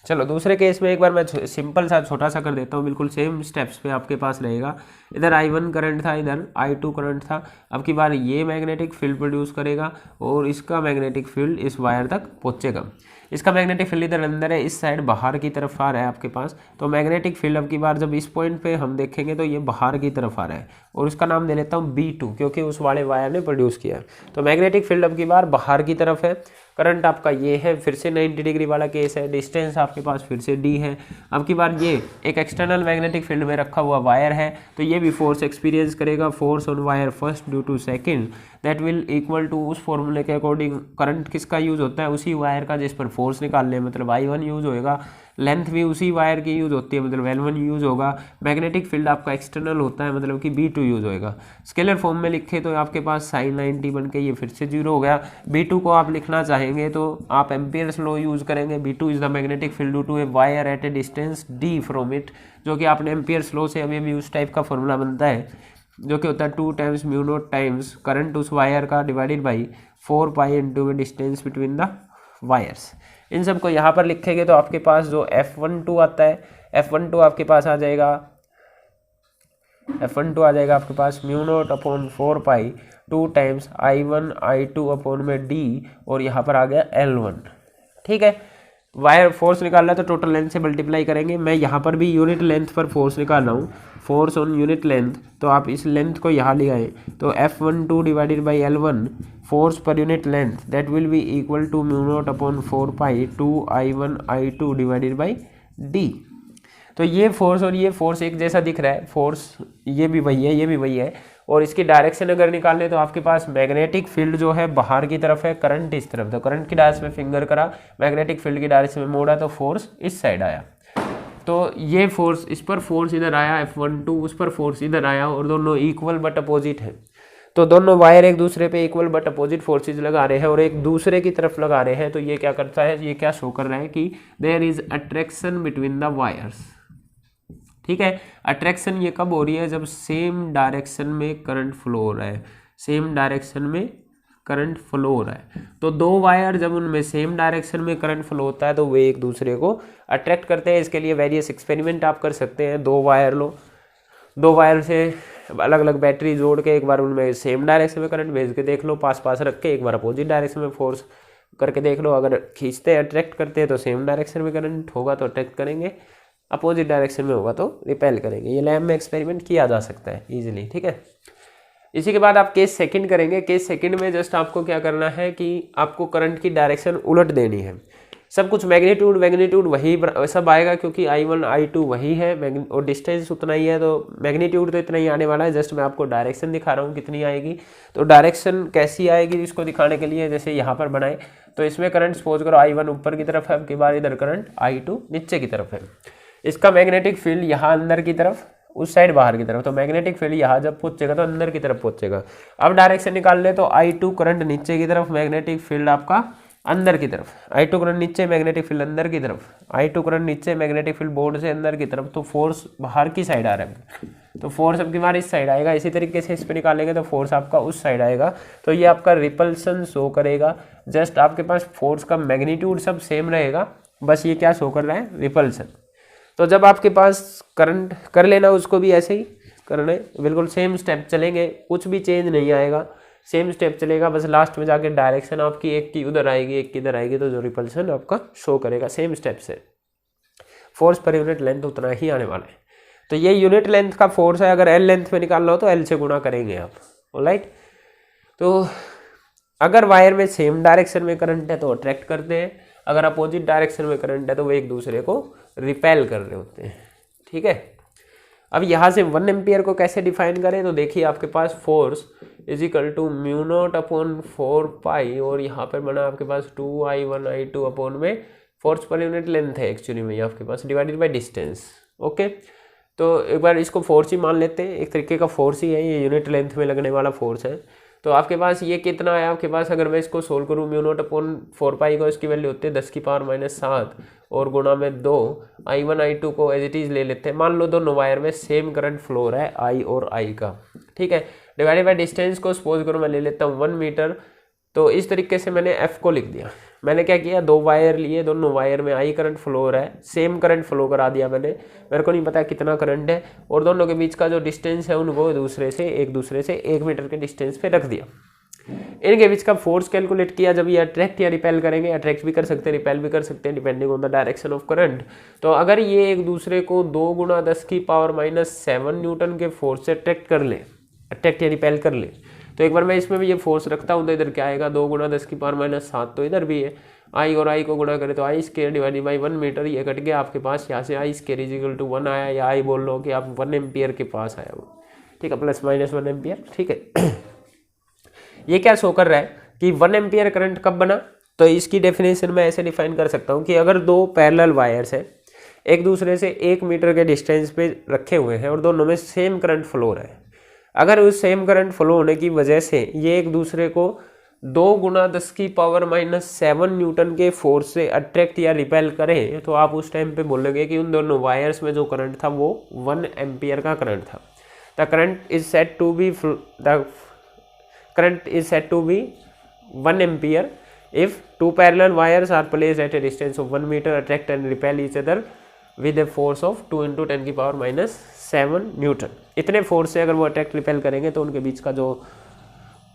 Speaker 1: चलो दूसरे केस में एक बार मैं सिंपल सा छोटा सा कर देता हूँ, बिल्कुल सेम स्टेप्स पे आपके पास रहेगा। इधर I1 करंट था, इधर I2 करंट था। अब की बार ये मैग्नेटिक फील्ड प्रोड्यूस करेगा और इसका मैग्नेटिक फील्ड इस वायर तक पहुँचेगा। इसका मैग्नेटिक फील्ड इधर अंदर है, इस साइड बाहर की तरफ आ रहा है आपके पास। तो मैग्नेटिक फील्ड अब की बार जब इस पॉइंट पे हम देखेंगे तो ये बाहर की तरफ आ रहा है और इसका नाम दे लेता हूँ B2 क्योंकि उस वाले वायर ने प्रोड्यूस किया। तो मैग्नेटिक फील्ड अब की बार बाहर की तरफ है, करंट आपका ये है, फिर से 90 डिग्री वाला केस है, डिस्टेंस आपके पास फिर से D है। अब की बार ये एक एक्सटर्नल मैग्नेटिक फील्ड में रखा हुआ वायर है, तो ये भी फोर्स एक्सपीरियंस करेगा, force on wire first due to second, that will equal to उस फॉर्मूले के अकॉर्डिंग करंट किसका यूज होता है, उसी वायर का जिस पर फोर्स निकालने, मतलब I1 यूज होएगा, लेंथ भी उसी वायर की यूज होती है, मतलब L1 यूज होगा। मैग्नेटिक फील्ड आपका एक्सटर्नल होता है, मतलब कि B2 यूज होएगा। स्केलर फॉर्म में लिखे तो आपके पास साइन 90 बन के ये फिर से 0 हो गया। B2 को आप लिखना चाहेंगे तो आप एम्पियर्स लॉ यूज करेंगे। B2 is the magnetic field due to a wire at a distance D from it, जो कि आपने एम्पियर्स लॉ से अभी उस टाइप का फॉर्मूला बनता है, जो कि होता है 2 times mu nought times current उस वायर का divided by 4 pi into distance between the wires. इन सब को यहाँ पर लिखेंगे तो आपके पास जो F12 आता है, F12 आपके पास आ जाएगा, F12 आ जाएगा आपके पास म्यू नॉट अपॉन 4 पाई 2 टाइम्स I1 I2 अपॉन में D, और यहाँ पर आ गया L1। ठीक है, वायर फोर्स निकालना है तो टोटल लेंथ से मल्टीप्लाई करेंगे। मैं यहाँ पर भी यूनिट लेंथ पर फोर्स निकाल रहा हूँ, फोर्स ऑन यूनिट लेंथ, तो आप इस लेंथ को यहाँ ले आए तो F12 divided by L1 force पर unit length, that will be equal to mu not upon 4 pi 2I1 I2 divided by D। तो ये फोर्स और ये फोर्स एक जैसा दिख रहा है, फोर्स ये भी वही है, ये भी वही है, और इसकी डायरेक्शन अगर निकालने तो आपके पास मैग्नेटिक फील्ड जो है बाहर की तरफ है, करंट इस तरफ, तो करंट की डायरेक्शन में फिंगर करा, मैग्नेटिक फील्ड की डायरेक्शन में मोड़ा तो फोर्स इस साइड आया। तो ये फोर्स, इस पर फोर्स इधर आया F12, उस पर फोर्स इधर आया, और दोनों इक्वल बट अपोजिट है। तो दोनों वायर एक दूसरे पे इक्वल बट अपोजिट फोर्सेज लगा रहे हैं और एक दूसरे की तरफ लगा रहे हैं। तो ये क्या करता है, ये क्या शो कर रहा है कि there is attraction between the wires. ठीक है, अट्रैक्शन ये कब हो रही है, जब सेम डायरेक्शन में करंट फ्लो हो रहा है, सेम डायरेक्शन में करंट फ्लो हो रहा है। तो दो वायर जब उनमें सेम डायरेक्शन में करंट फ्लो होता है तो वे एक दूसरे को अट्रैक्ट करते हैं। इसके लिए वेरियस एक्सपेरिमेंट आप कर सकते हैं। दो वायर लो, दो वायर से अलग अलग बैटरी जोड़ के एक बार उनमें सेम डायरेक्शन में करंट भेज के देख लो, पास पास रख के एक बार अपोजिट डायरेक्शन में फोर्स करके देख लो। अगर खींचते हैं, अट्रैक्ट करते हैं तो सेम डायरेक्शन में करंट होगा तो अट्रैक्ट करेंगे, अपोजिट डायरेक्शन में होगा तो रिपेल करेंगे। ये लैब में एक्सपेरिमेंट किया जा सकता है इजीली। ठीक है, इसी के बाद आप केस सेकंड करेंगे। केस सेकंड में जस्ट आपको क्या करना है कि आपको करंट की डायरेक्शन उलट देनी है। सब कुछ मैग्नीट्यूड वही सब आएगा क्योंकि I1 I2 वही है और डिस्टेंस उतना ही है, तो मैग्नीट्यूड तो इतना ही आने वाला है। जस्ट मैं आपको डायरेक्शन दिखा रहा हूँ कितनी आएगी। तो डायरेक्शन कैसी आएगी इसको दिखाने के लिए, जैसे यहाँ पर बनाए तो इसमें करंट सपोज करो I1 ऊपर की तरफ है, अब की बार इधर करंट I2 नीचे की तरफ है। इसका मैग्नेटिक फील्ड यहाँ अंदर की तरफ, उस साइड बाहर की तरफ, तो मैग्नेटिक फील्ड यहाँ जब पहुंचेगा तो अंदर की तरफ पहुंचेगा। अब डायरेक्शन निकाल ले तो I2 करंट नीचे की तरफ, मैग्नेटिक फील्ड आपका अंदर की तरफ। I2 करंट नीचे, मैग्नेटिक फील्ड अंदर की तरफ। I2 करंट नीचे, मैग्नेटिक फील्ड बोर्ड से अंदर की तरफ, तो फोर्स बाहर की साइड आ रहा है, तो फोर्स अब की बार इस साइड आएगा। इसी तरीके से इस पे निकालेंगे तो फोर्स आपका उस साइड आएगा। तो ये आपका रिपल्सन शो करेगा। जस्ट आपके पास फोर्स का मैग्नीट्यूड सब सेम रहेगा, बस ये क्या शो कर रहा है, रिपल्सन। तो जब आपके पास करंट कर लेना, उसको भी ऐसे ही करना है, बिल्कुल सेम स्टेप चलेंगे, कुछ भी चेंज नहीं आएगा, सेम स्टेप चलेगा, बस लास्ट में जाके डायरेक्शन आपकी एक की उधर आएगी एक की इधर आएगी, तो जो रिपल्शन आपका शो करेगा सेम स्टेप से। फोर्स पर यूनिट लेंथ उतना ही आने वाला है। तो ये यूनिट लेंथ का फोर्स है, अगर एल लेंथ में निकालना हो तो एल से गुणा करेंगे आप, ऑलराइट। तो अगर वायर में सेम डायरेक्शन में करंट है तो अट्रैक्ट करते हैं, अगर अपोजिट डायरेक्शन में करंट है तो वो एक दूसरे को रिपेल कर रहे होते हैं, ठीक है। अब यहाँ से 1 एम्पियर को कैसे डिफाइन करें, तो देखिए आपके पास force is equal to mu not upon 4 pi, और यहाँ पर बना आपके पास 2I1I2 अपॉन में फोर्स पर यूनिट लेंथ है एक्चुअली में आपके पास, डिवाइडेड बाय डिस्टेंस। ओके, तो एक बार इसको फोर्स ही मान लेते हैं, एक तरीके का फोर्स ही है ये, यूनिट लेंथ में लगने वाला फोर्स है। तो आपके पास ये कितना है आपके पास, अगर मैं इसको सोल्व करूँ, म्यू नॉट अपॉन 4 पाई को इसकी वैल्यू होती है 10⁻⁷ और गुणा में 2, I1I2 को एज इट इज़ ले लेते हैं। मान लो दोनों वायर में सेम करंट फ्लो रहा है I और I का, ठीक है। डिवाइडेड बाय डिस्टेंस को सपोज करो मैं ले लेता हूँ 1 मीटर, तो इस तरीके से मैंने F को लिख दिया। मैंने क्या किया, 2 वायर लिए, दोनों वायर में I करंट फ्लो हो रहा है, सेम करंट फ्लो करा दिया मैंने, मेरे को नहीं पता कितना करंट है, और दोनों के बीच का जो डिस्टेंस है उनको एक दूसरे से 1 मीटर के डिस्टेंस पे रख दिया। इनके बीच का फोर्स कैलकुलेट किया, जब ये अट्रैक्ट या रिपेल करेंगे, अट्रैक्ट भी कर सकते हैं रिपेल भी कर सकते हैं depending on the direction of current. तो अगर ये एक दूसरे को 2 × 10⁻⁷ न्यूटन के फोर्स से अट्रैक्ट या रिपेल कर ले, तो एक बार मैं इसमें भी ये फोर्स रखता हूँ तो इधर क्या आएगा, 2 × 10⁻⁷, तो इधर भी है I और I को गुणा करें तो I² डिवाइडेड बाई 1 मीटर, ये कट गया आपके पास, यहाँ से I² इज इक्वल टू 1 आया, या I बोल लो कि आप 1 एम्पियर के पास आया वो, ठीक है, ±1 एम्पियर, ठीक है। ये क्या शो कर रहा है कि 1 एम्पियर करंट कब बना, तो इसकी डेफिनेशन मैं ऐसे डिफाइन कर सकता हूँ कि अगर 2 पैरेलल वायर्स हैं, एक दूसरे से 1 मीटर के डिस्टेंस पे रखे हुए हैं और दोनों में सेम करंट फ्लो हो रहा है, अगर उस सेम करंट फ्लो होने की वजह से ये एक दूसरे को 2 × 10⁻⁷ न्यूटन के फोर्स से अट्रैक्ट या रिपेल करें, तो आप उस टाइम पे बोलेंगे कि उन दोनों वायर्स में जो करंट था वो 1 एम्पियर का करंट था। The current is said to be 1 ampere if 2 parallel wires are placed at a distance of 1 metre, attract and repel each other with a force of 2 × 10⁻⁷ newton. इतने force से अगर वो attract repel करेंगे तो उनके बीच का जो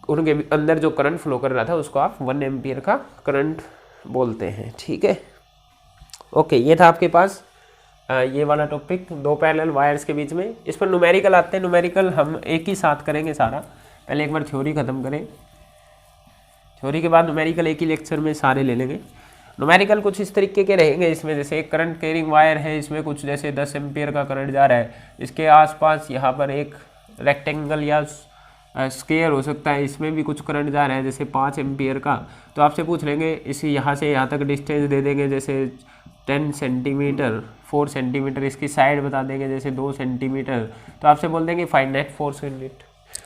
Speaker 1: उनके अंदर जो करंट फ्लो कर रहा था उसको आप 1 एम्पियर का करंट बोलते हैं, ठीक है। ओके, ये था आपके पास ये वाला टॉपिक 2 पैरेलल वायर्स के बीच में। इस पर न्यूमेरिकल आते हैं, न्यूमेरिकल हम एक ही साथ करेंगे सारा, पहले एक बार थ्योरी खत्म करें, थ्योरी के बाद न्यूमेरिकल एक ही लेक्चर में सारे ले लेंगे। न्यूमेरिकल कुछ इस तरीके के रहेंगे इसमें, जैसे एक करंट कैरिंग वायर है, इसमें कुछ जैसे 10 एम्पियर का करंट जा रहा है, इसके आसपास यहाँ पर एक रेक्टेंगल या स्क्वायर हो सकता है, इसमें भी कुछ करंट जा रहा है जैसे 5 एम्पियर का, तो आपसे पूछ लेंगे इसी यहाँ से यहाँ तक डिस्टेंस दे देंगे जैसे 10 सेंटीमीटर, 4 सेंटीमीटर, इसकी साइड बता देंगे जैसे 2 सेंटीमीटर, तो आपसे बोल देंगे फाइंड नेट फोर्स यूनिट।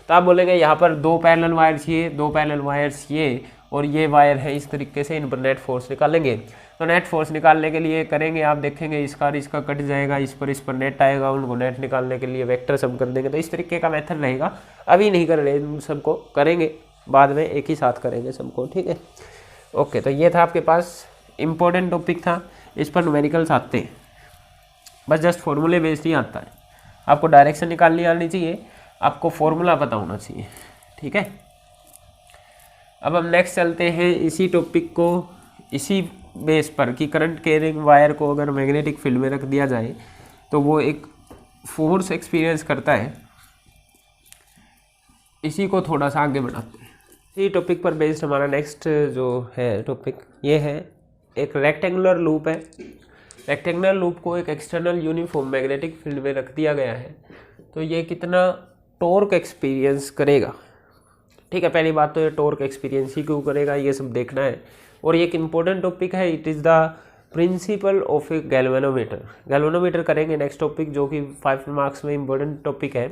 Speaker 1: तो आप बोलेंगे यहाँ पर 2 पैरेलल वायर्स ये, 2 पैरेलल वायर्स ये, और ये वायर है, इस तरीके से इन पर नेट फोर्स निकालेंगे। तो नेट फोर्स निकालने के लिए करेंगे, आप देखेंगे इसका कट जाएगा, इस पर नेट आएगा, उनको नेट निकालने के लिए वेक्टर सब कर देंगे। तो इस तरीके का मेथड रहेगा, अभी नहीं कर रहे, सबको करेंगे बाद में, एक ही साथ करेंगे सबको, ठीक है। ओके, तो ये था आपके पास इम्पोर्टेंट टॉपिक था, इस पर न्यूमेरिकल्स आते हैं, बस जस्ट फॉर्मूले बेस्ड ही आता है। आपको डायरेक्शन निकालनी आनी चाहिए, आपको फॉर्मूला पता होना चाहिए, ठीक है। अब हम नेक्स्ट चलते हैं इसी टॉपिक को, इसी बेस पर कि करंट कैरिंग वायर को अगर मैग्नेटिक फील्ड में रख दिया जाए तो वो एक फोर्स एक्सपीरियंस करता है, इसी को थोड़ा सा आगे बढ़ाते हैं। इसी टॉपिक पर बेस्ड हमारा नेक्स्ट जो है टॉपिक ये है, एक रेक्टेंगुलर लूप है। रेक्टेंगुलर लूप को एक एक्सटर्नल यूनिफॉर्म मैग्नेटिक फील्ड में रख दिया गया है, तो ये कितना टॉर्क एक्सपीरियंस करेगा, ठीक है। पहली बात तो ये टॉर्क एक्सपीरियंस ही क्यों करेगा ये सब देखना है, और ये एक इम्पोर्टेंट टॉपिक है, it is the principle of A galvanometer. Galvanometer करेंगे नेक्स्ट टॉपिक, जो कि 5 मार्क्स में इम्पोर्टेंट टॉपिक है,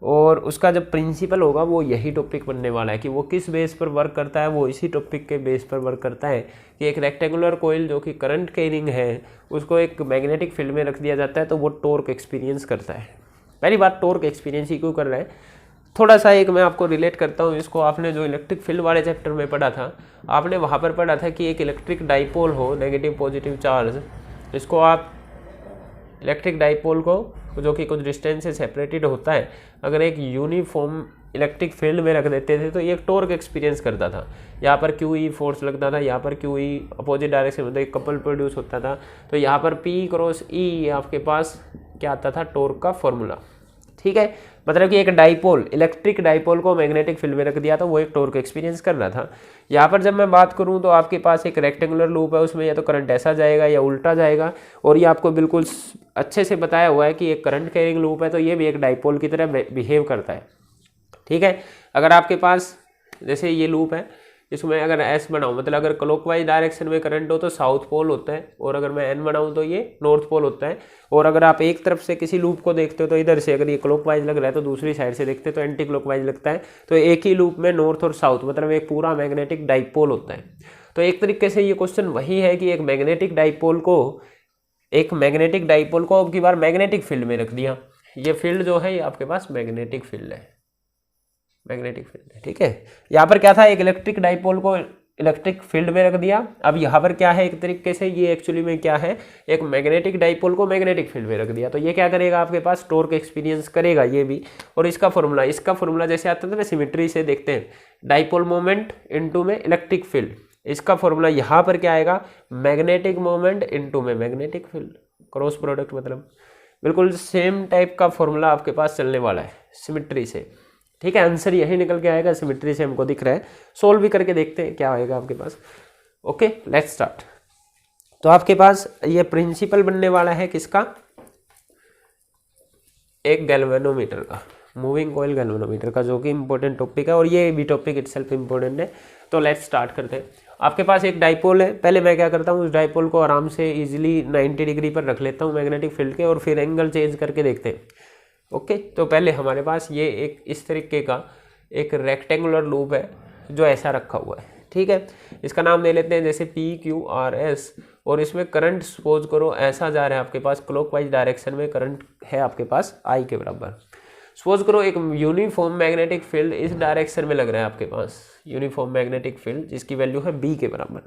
Speaker 1: और उसका जब प्रिंसिपल होगा वो यही टॉपिक बनने वाला है कि वो किस बेस पर वर्क करता है, वो इसी टॉपिक के बेस पर वर्क करता है कि एक रेक्टेंगुलर कोइल जो कि करंट कैरिंग है उसको एक मैग्नेटिक फील्ड में रख दिया जाता है तो वो टॉर्क एक्सपीरियंस करता है। पहली बात, टॉर्क एक्सपीरियंस ही क्यों कर रहा है, थोड़ा सा एक मैं आपको रिलेट करता हूँ इसको। आपने जो इलेक्ट्रिक फील्ड वाले चैप्टर में पढ़ा था, आपने वहाँ पर पढ़ा था कि एक इलेक्ट्रिक डाइपोल हो, नेगेटिव पॉजिटिव चार्ज, इसको आप इलेक्ट्रिक डाइपोल को जो कि कुछ डिस्टेंस से सेपरेटेड होता है, अगर एक यूनिफॉर्म इलेक्ट्रिक फील्ड में रख देते थे तो ये एक टॉर्क एक्सपीरियंस करता था। यहाँ पर क्यू ई फोर्स लगता था, यहाँ पर क्यू ई अपोजिट डायरेक्शन में एक कपल प्रोड्यूस होता था, तो यहाँ पर पी क्रॉस ई आपके पास क्या आता था, टॉर्क का फॉर्मूला। ठीक है, मतलब कि एक डाइपोल, इलेक्ट्रिक डाइपोल को मैग्नेटिक फील्ड में रख दिया तो वो एक टॉर्क एक्सपीरियंस कर रहा था। यहाँ पर जब मैं बात करूँ तो आपके पास एक रेक्टेंगुलर लूप है, उसमें या तो करंट ऐसा जाएगा या उल्टा जाएगा, और ये आपको बिल्कुल अच्छे से बताया हुआ है कि एक करंट कैरिंग लूप है तो ये भी एक डाइपोल की तरह बिहेव करता है। ठीक है, अगर आपके पास जैसे ये लूप है, इसमें अगर एस बनाऊँ, मतलब अगर क्लॉकवाइज डायरेक्शन में करंट हो तो साउथ पोल होता है, और अगर मैं एन बनाऊँ तो ये नॉर्थ पोल होता है। और अगर आप एक तरफ से किसी लूप को देखते हो तो इधर से अगर ये क्लॉकवाइज लग रहा है तो दूसरी साइड से देखते हो तो एंटी क्लॉकवाइज लगता है, तो एक ही लूप में नॉर्थ और साउथ, मतलब एक पूरा मैग्नेटिक डाइपोल होता है। तो एक तरीके से ये क्वेश्चन वही है कि एक मैग्नेटिक डाइपोल को अब की बार मैग्नेटिक फील्ड में रख दिया। ये फील्ड जो है ये आपके पास मैग्नेटिक फील्ड है, मैग्नेटिक फील्ड है। ठीक है, यहाँ पर क्या था, एक इलेक्ट्रिक डाइपोल को इलेक्ट्रिक फील्ड में रख दिया। अब यहाँ पर क्या है, एक तरीके से ये एक्चुअली में क्या है, एक मैग्नेटिक डाइपोल को मैग्नेटिक फील्ड में रख दिया, तो ये क्या करेगा, आपके पास टॉर्क एक्सपीरियंस करेगा ये भी। और इसका फॉर्मूला जैसे आता था ना, सिमेट्री से देखते हैं, डाइपोल मोमेंट इनटू में इलेक्ट्रिक फील्ड, इसका फॉर्मूला यहाँ पर क्या आएगा, मैग्नेटिक मोमेंट इनटू में मैग्नेटिक फील्ड, क्रॉस प्रोडक्ट, मतलब बिल्कुल सेम टाइप का फॉर्मूला आपके पास चलने वाला है सिमेट्री से। ठीक है, आंसर यही निकल के आएगा, सिमेट्री से हमको दिख रहा है। सोल्व भी करके देखते हैं क्या आएगा आपके पास। Okay, let's start. तो आपके पास ये प्रिंसिपल बनने वाला है किसका, एक गैल्वेनोमीटर का, मूविंग कॉइल गैल्वेनोमीटर का, जो कि इंपॉर्टेंट टॉपिक है और ये भी टॉपिक इटसेल्फ इंपॉर्टेंट है। तो लेट्स स्टार्ट करते हैं। आपके पास एक डाइपोल है, पहले मैं क्या करता हूँ, उस डाइपोल को आराम से इजीली 90 डिग्री पर रख लेता हूँ मैग्नेटिक फील्ड के, और फिर एंगल चेंज करके देखते हैं। ओके, तो पहले हमारे पास ये एक इस तरीके का एक रेक्टेंगुलर लूप है जो ऐसा रखा हुआ है। ठीक है, इसका नाम दे लेते हैं जैसे PQRS, और इसमें करंट सपोज करो ऐसा जा रहा है आपके पास, क्लॉकवाइज डायरेक्शन में करंट है आपके पास I के बराबर। सपोज करो एक यूनिफॉर्म मैग्नेटिक फील्ड इस डायरेक्शन में लग रहा है आपके पास, यूनिफॉर्म मैग्नेटिक फील्ड जिसकी वैल्यू है B के बराबर।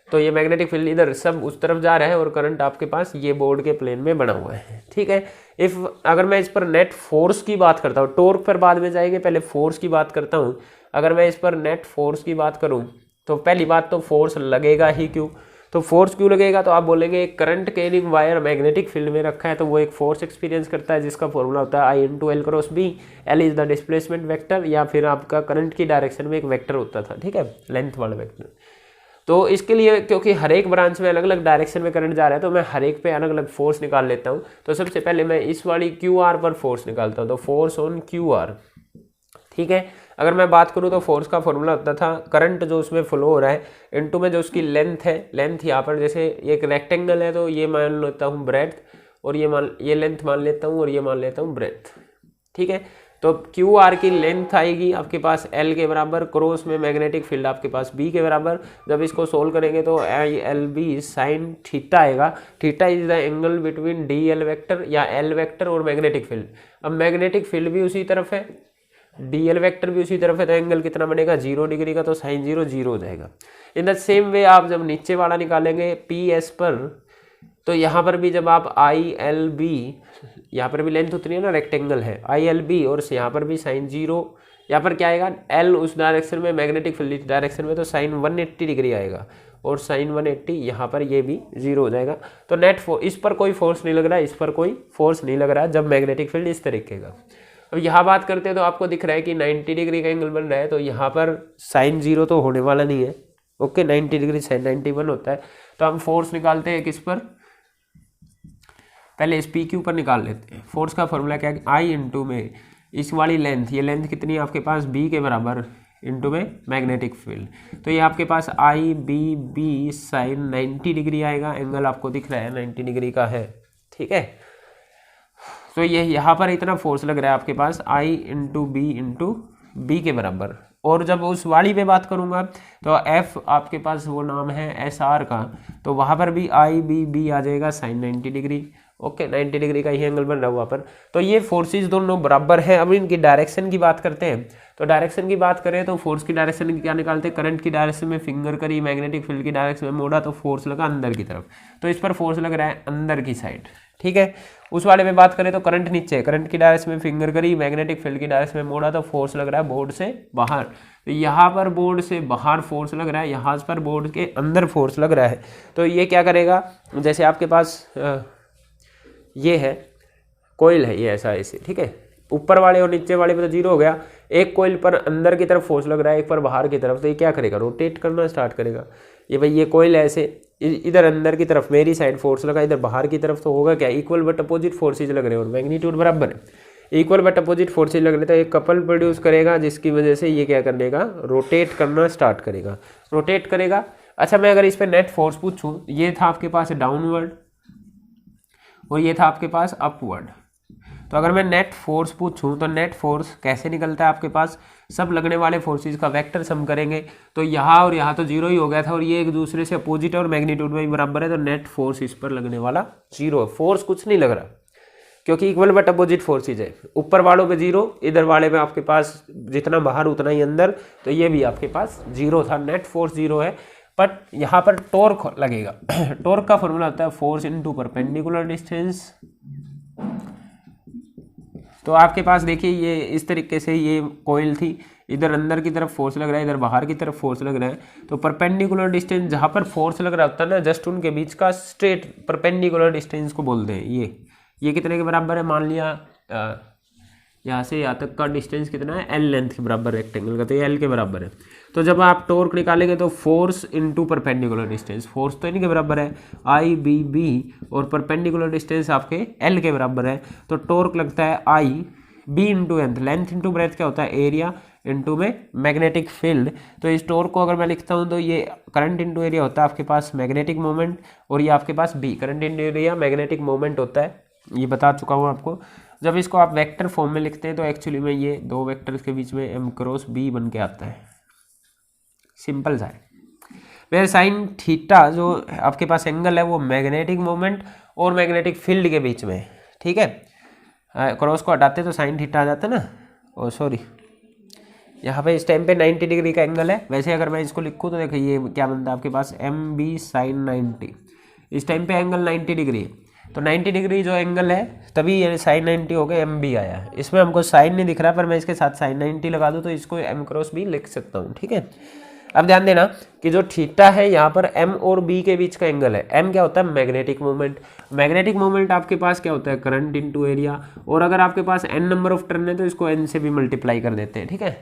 Speaker 1: तो ये मैग्नेटिक फील्ड इधर सब उस तरफ जा रहा है और करंट आपके पास ये बोर्ड के प्लेन में बना हुआ है। ठीक है, अगर मैं इस पर नेट फोर्स की बात करता हूँ, टॉर्क पर बाद में जाएंगे, पहले फोर्स की बात करता हूँ। अगर मैं इस पर नेट फोर्स की बात करूँ तो पहली बात तो फोर्स लगेगा ही, क्यों, तो फोर्स क्यों लगेगा, तो आप बोलेंगे एक current carrying wire magnetic field में रखा है तो वो एक फोर्स एक्सपीरियंस करता है, जिसका फॉर्मूला होता है I×L×B। L is the displacement vector, या फिर आपका करंट की डायरेक्शन में एक वेक्टर होता था। ठीक है, लेंथ वाला वेक्टर। तो इसके लिए क्योंकि हर एक ब्रांच में अलग अलग डायरेक्शन में करंट जा रहा है तो मैं हर एक पे अलग अलग फोर्स निकाल लेता हूँ। तो सबसे पहले मैं इस वाली QR पर फोर्स निकालता हूँ, तो फोर्स ऑन QR। ठीक है, अगर मैं बात करूँ तो फोर्स का फॉर्मूला होता था करंट जो उसमें फ्लो हो रहा है इनटू में जो उसकी लेंथ है, लेंथ यहाँ पर जैसे एक रेक्टेंगल है तो ये मान लेता हूँ ब्रेड्थ, और ये लेंथ मान लेता हूँ, और ये मान लेता हूँ ब्रेड्थ। ठीक है, तो QR की लेंथ आएगी आपके पास L के बराबर, क्रॉस में मैग्नेटिक फील्ड आपके पास B के बराबर। जब इसको सोल्व करेंगे तो ILB साइन थीटा आएगा। Theta is the angle between DL vector या L वेक्टर और मैग्नेटिक फील्ड। अब मैग्नेटिक फील्ड भी उसी तरफ है, DL वेक्टर भी उसी तरफ है, तो एंगल कितना बनेगा 0 डिग्री का, तो साइन 0 0 हो जाएगा। इन द सेम वे आप जब नीचे वाला निकालेंगे PS पर, तो यहाँ पर भी जब आप ILB, यहाँ पर भी लेंथ उतनी है ना, रेक्टेंगल है ILB, और यहाँ पर भी साइन 0, यहाँ पर क्या आएगा L उस डायरेक्शन में, मैग्नेटिक फील्ड डायरेक्शन में, तो साइन 180 डिग्री आएगा, और साइन 180 यहाँ पर ये भी 0 हो जाएगा। तो नेट इस पर कोई फोर्स नहीं लग रहा है, इस पर कोई फोर्स नहीं लग रहा है जब मैग्नेटिक फील्ड इस तरीके का। अब यहाँ बात करते हैं तो आपको दिख रहा है कि 90 डिग्री का एंगल बन रहा है, तो यहाँ पर साइन 0 तो होने वाला नहीं है। ओके, 90 डिग्री साइन 91 होता है। तो हम फोर्स निकालते हैं किस पर, पहले इस PQ पर निकाल लेते हैं। फोर्स का फॉर्मूला क्या है, I इंटू में इस वाली लेंथ, ये लेंथ कितनी है आपके पास B के बराबर, इंटू में मैग्नेटिक फील्ड। तो ये आपके पास IBB साइन 90 डिग्री आएगा, एंगल आपको दिख रहा है 90 डिग्री का है। ठीक है, तो ये यहाँ पर इतना फोर्स लग रहा है आपके पास I×B के बराबर। और जब उस वाली पे बात करूँगा तो F आपके पास वो नाम है SR का, तो वहाँ पर भी IBB आ जाएगा साइन 90 डिग्री। ओके, 90 डिग्री का ही एंगल बन रहा है वहाँ पर। तो ये फोर्सेस दोनों बराबर हैं। अब इनकी डायरेक्शन की बात करते हैं। तो डायरेक्शन की बात करें तो फोर्स की डायरेक्शन की क्या निकालते हैं, करंट की डायरेक्शन में फिंगर करी, मैग्नेटिक फील्ड की डायरेक्शन में मोड़ा, तो फोर्स लगा अंदर की तरफ। तो इस पर फोर्स लग रहा है अंदर की साइड। ठीक है। उस वाले में बात करें तो करंट नीचे है, करंट की डायरेक्शन में फिंगर करी, मैग्नेटिक फील्ड की डायरेक्शन में मोड़ा तो फोर्स लग रहा है बोर्ड से बाहर। तो यहाँ पर बोर्ड से बाहर फोर्स लग रहा है, यहाँ पर बोर्ड के अंदर फोर्स लग रहा है। तो ये क्या करेगा, जैसे आपके पास ये है कोयल है, ये ऐसा ऐसे, ठीक है, ऊपर वाले और नीचे वाले पे तो जीरो हो गया, एक कोयल पर अंदर की तरफ फोर्स लग रहा है, एक पर बाहर की तरफ, तो ये क्या करेगा, रोटेट करना स्टार्ट करेगा। ये भाई ये कोयल ऐसे इधर अंदर की तरफ मेरी साइड फोर्स लगा, इधर बाहर की तरफ, तो होगा क्या, इक्वल बट अपोजिट फोर्सेज लग रहे हैं और मैग्नीट्यूड बराबर है, इक्वल बट अपोजिट फोर्सेज लग रहे हैं, तो एक कपल प्रोड्यूस करेगा जिसकी वजह से ये क्या करनेगा, रोटेट करना स्टार्ट करेगा, रोटेट करेगा। अच्छा, मैं अगर इस पर नेट फोर्स पूछूं, ये था आपके पास डाउनवर्ड और ये था आपके पास अपवर्ड, तो अगर मैं नेट फोर्स पूछूं तो नेट फोर्स कैसे निकलता है आपके पास, सब लगने वाले फोर्सेस का वेक्टर सम करेंगे, तो यहाँ और यहाँ तो जीरो ही हो गया था और ये एक दूसरे से अपोजिट और मैग्नीट्यूड में भी बराबर है, तो नेट फोर्स इस पर लगने वाला जीरो, फोर्स कुछ नहीं लग रहा क्योंकि इक्वल बट अपोजिट फोर्सेज है, ऊपर वालों पे जीरो, इधर वाले पे आपके पास जितना बाहर उतना ही अंदर, तो ये भी आपके पास जीरो था, नेट फोर्स जीरो है। बट यहाँ पर टॉर्क लगेगा टॉर्क का फॉर्मूला होता है फोर्स इनटू परपेंडिकुलर डिस्टेंस। तो आपके पास देखिए ये इस तरीके से ये कोयल थी, इधर अंदर की तरफ फोर्स लग रहा है, इधर बाहर की तरफ फोर्स लग रहा है, तो परपेंडिकुलर डिस्टेंस जहाँ पर फोर्स लग रहा होता है ना, जस्ट उनके बीच का स्ट्रेट परपेंडिकुलर डिस्टेंस को बोलते हैं। ये कितने के बराबर है, मान लिया यहाँ से यहाँ तक का डिस्टेंस कितना है, एल लेंथ के बराबर रेक्टेंगल का, तो ये एल के बराबर है। तो जब आप टॉर्क निकालेंगे तो force into perpendicular distance, force तो इनके बराबर है आई बी बी, और परपेंडिकुलर डिस्टेंस आपके एल के बराबर है, तो टॉर्क लगता है I B into length, length into breadth क्या होता है, एरिया इंटू में मैग्नेटिक फील्ड। तो इस टॉर्क को अगर मैं लिखता हूँ तो ये करंट इंटू एरिया होता है आपके पास मैग्नेटिक मोमेंट, और ये आपके पास B current into area magnetic moment होता है, ये बता चुका हूँ आपको। जब इसको आप वेक्टर फॉर्म में लिखते हैं तो एक्चुअली में ये दो वेक्टर्स के बीच में एम क्रॉस बी बन के आता है, सिंपल सा है। फिर साइन थीटा जो आपके पास एंगल है वो मैग्नेटिक मोमेंट और मैग्नेटिक फील्ड के बीच में, ठीक है, क्रॉस को हटाते तो साइन थीटा आ जाता है ना, ओ सॉरी, यहाँ पे इस टाइम पे 90 डिग्री का एंगल है। वैसे अगर मैं इसको लिखूँ तो देखिए ये क्या बनता है आपके पास एम बी साइन 90, इस टाइम पे एंगल 90 डिग्री है, तो 90 डिग्री जो एंगल है तभी ये साइन 90 हो गया, एम बी आया है। इसमें हमको साइन नहीं दिख रहा, पर मैं इसके साथ साइन 90 लगा दूँ तो इसको एम क्रॉस बी लिख सकता हूँ, ठीक है। अब ध्यान देना कि जो थीटा है यहाँ पर एम और बी के बीच का एंगल है, एम क्या होता है मैग्नेटिक मोमेंट, मैग्नेटिक मोमेंट आपके पास क्या होता है करंट इनटू एरिया, और अगर आपके पास एन नंबर ऑफ टर्न है तो इसको एन से भी मल्टीप्लाई कर देते हैं, ठीक है,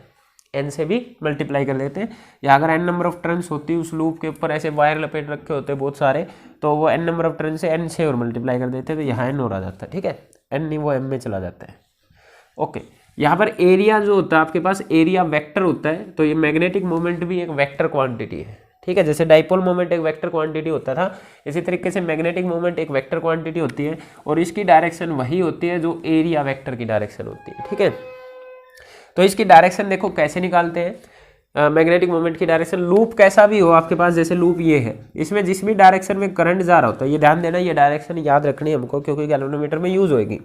Speaker 1: एन से भी मल्टीप्लाई कर देते हैं। या अगर एन नंबर ऑफ टर्न्स होती है उस लूप के ऊपर ऐसे वायर लपेट रखे होते हैं बहुत सारे, तो वो एन नंबर ऑफ टर्न से एन से और मल्टीप्लाई कर देते हैं, तो यहाँ एन और आ जाता है, ठीक है, एन नहीं वो एम में चला जाता है। ओके, यहाँ पर एरिया जो होता है आपके पास एरिया वेक्टर होता है, तो ये मैग्नेटिक मोमेंट भी एक वेक्टर क्वांटिटी है, ठीक है, जैसे डाइपोल मोमेंट एक वेक्टर क्वांटिटी होता था, इसी तरीके से मैग्नेटिक मोमेंट एक वेक्टर क्वांटिटी होती है, और इसकी डायरेक्शन वही होती है जो एरिया वेक्टर की डायरेक्शन होती है, ठीक है। तो इसकी डायरेक्शन देखो कैसे निकालते हैं, मैग्नेटिक मोमेंट की डायरेक्शन, लूप कैसा भी हो आपके पास, जैसे लूप ये है, इसमें जिस भी डायरेक्शन में करंट जा रहा होता है, ये ध्यान देना, ये डायरेक्शन याद रखनी है हमको क्योंकि गैल्वेनोमीटर में यूज होगी।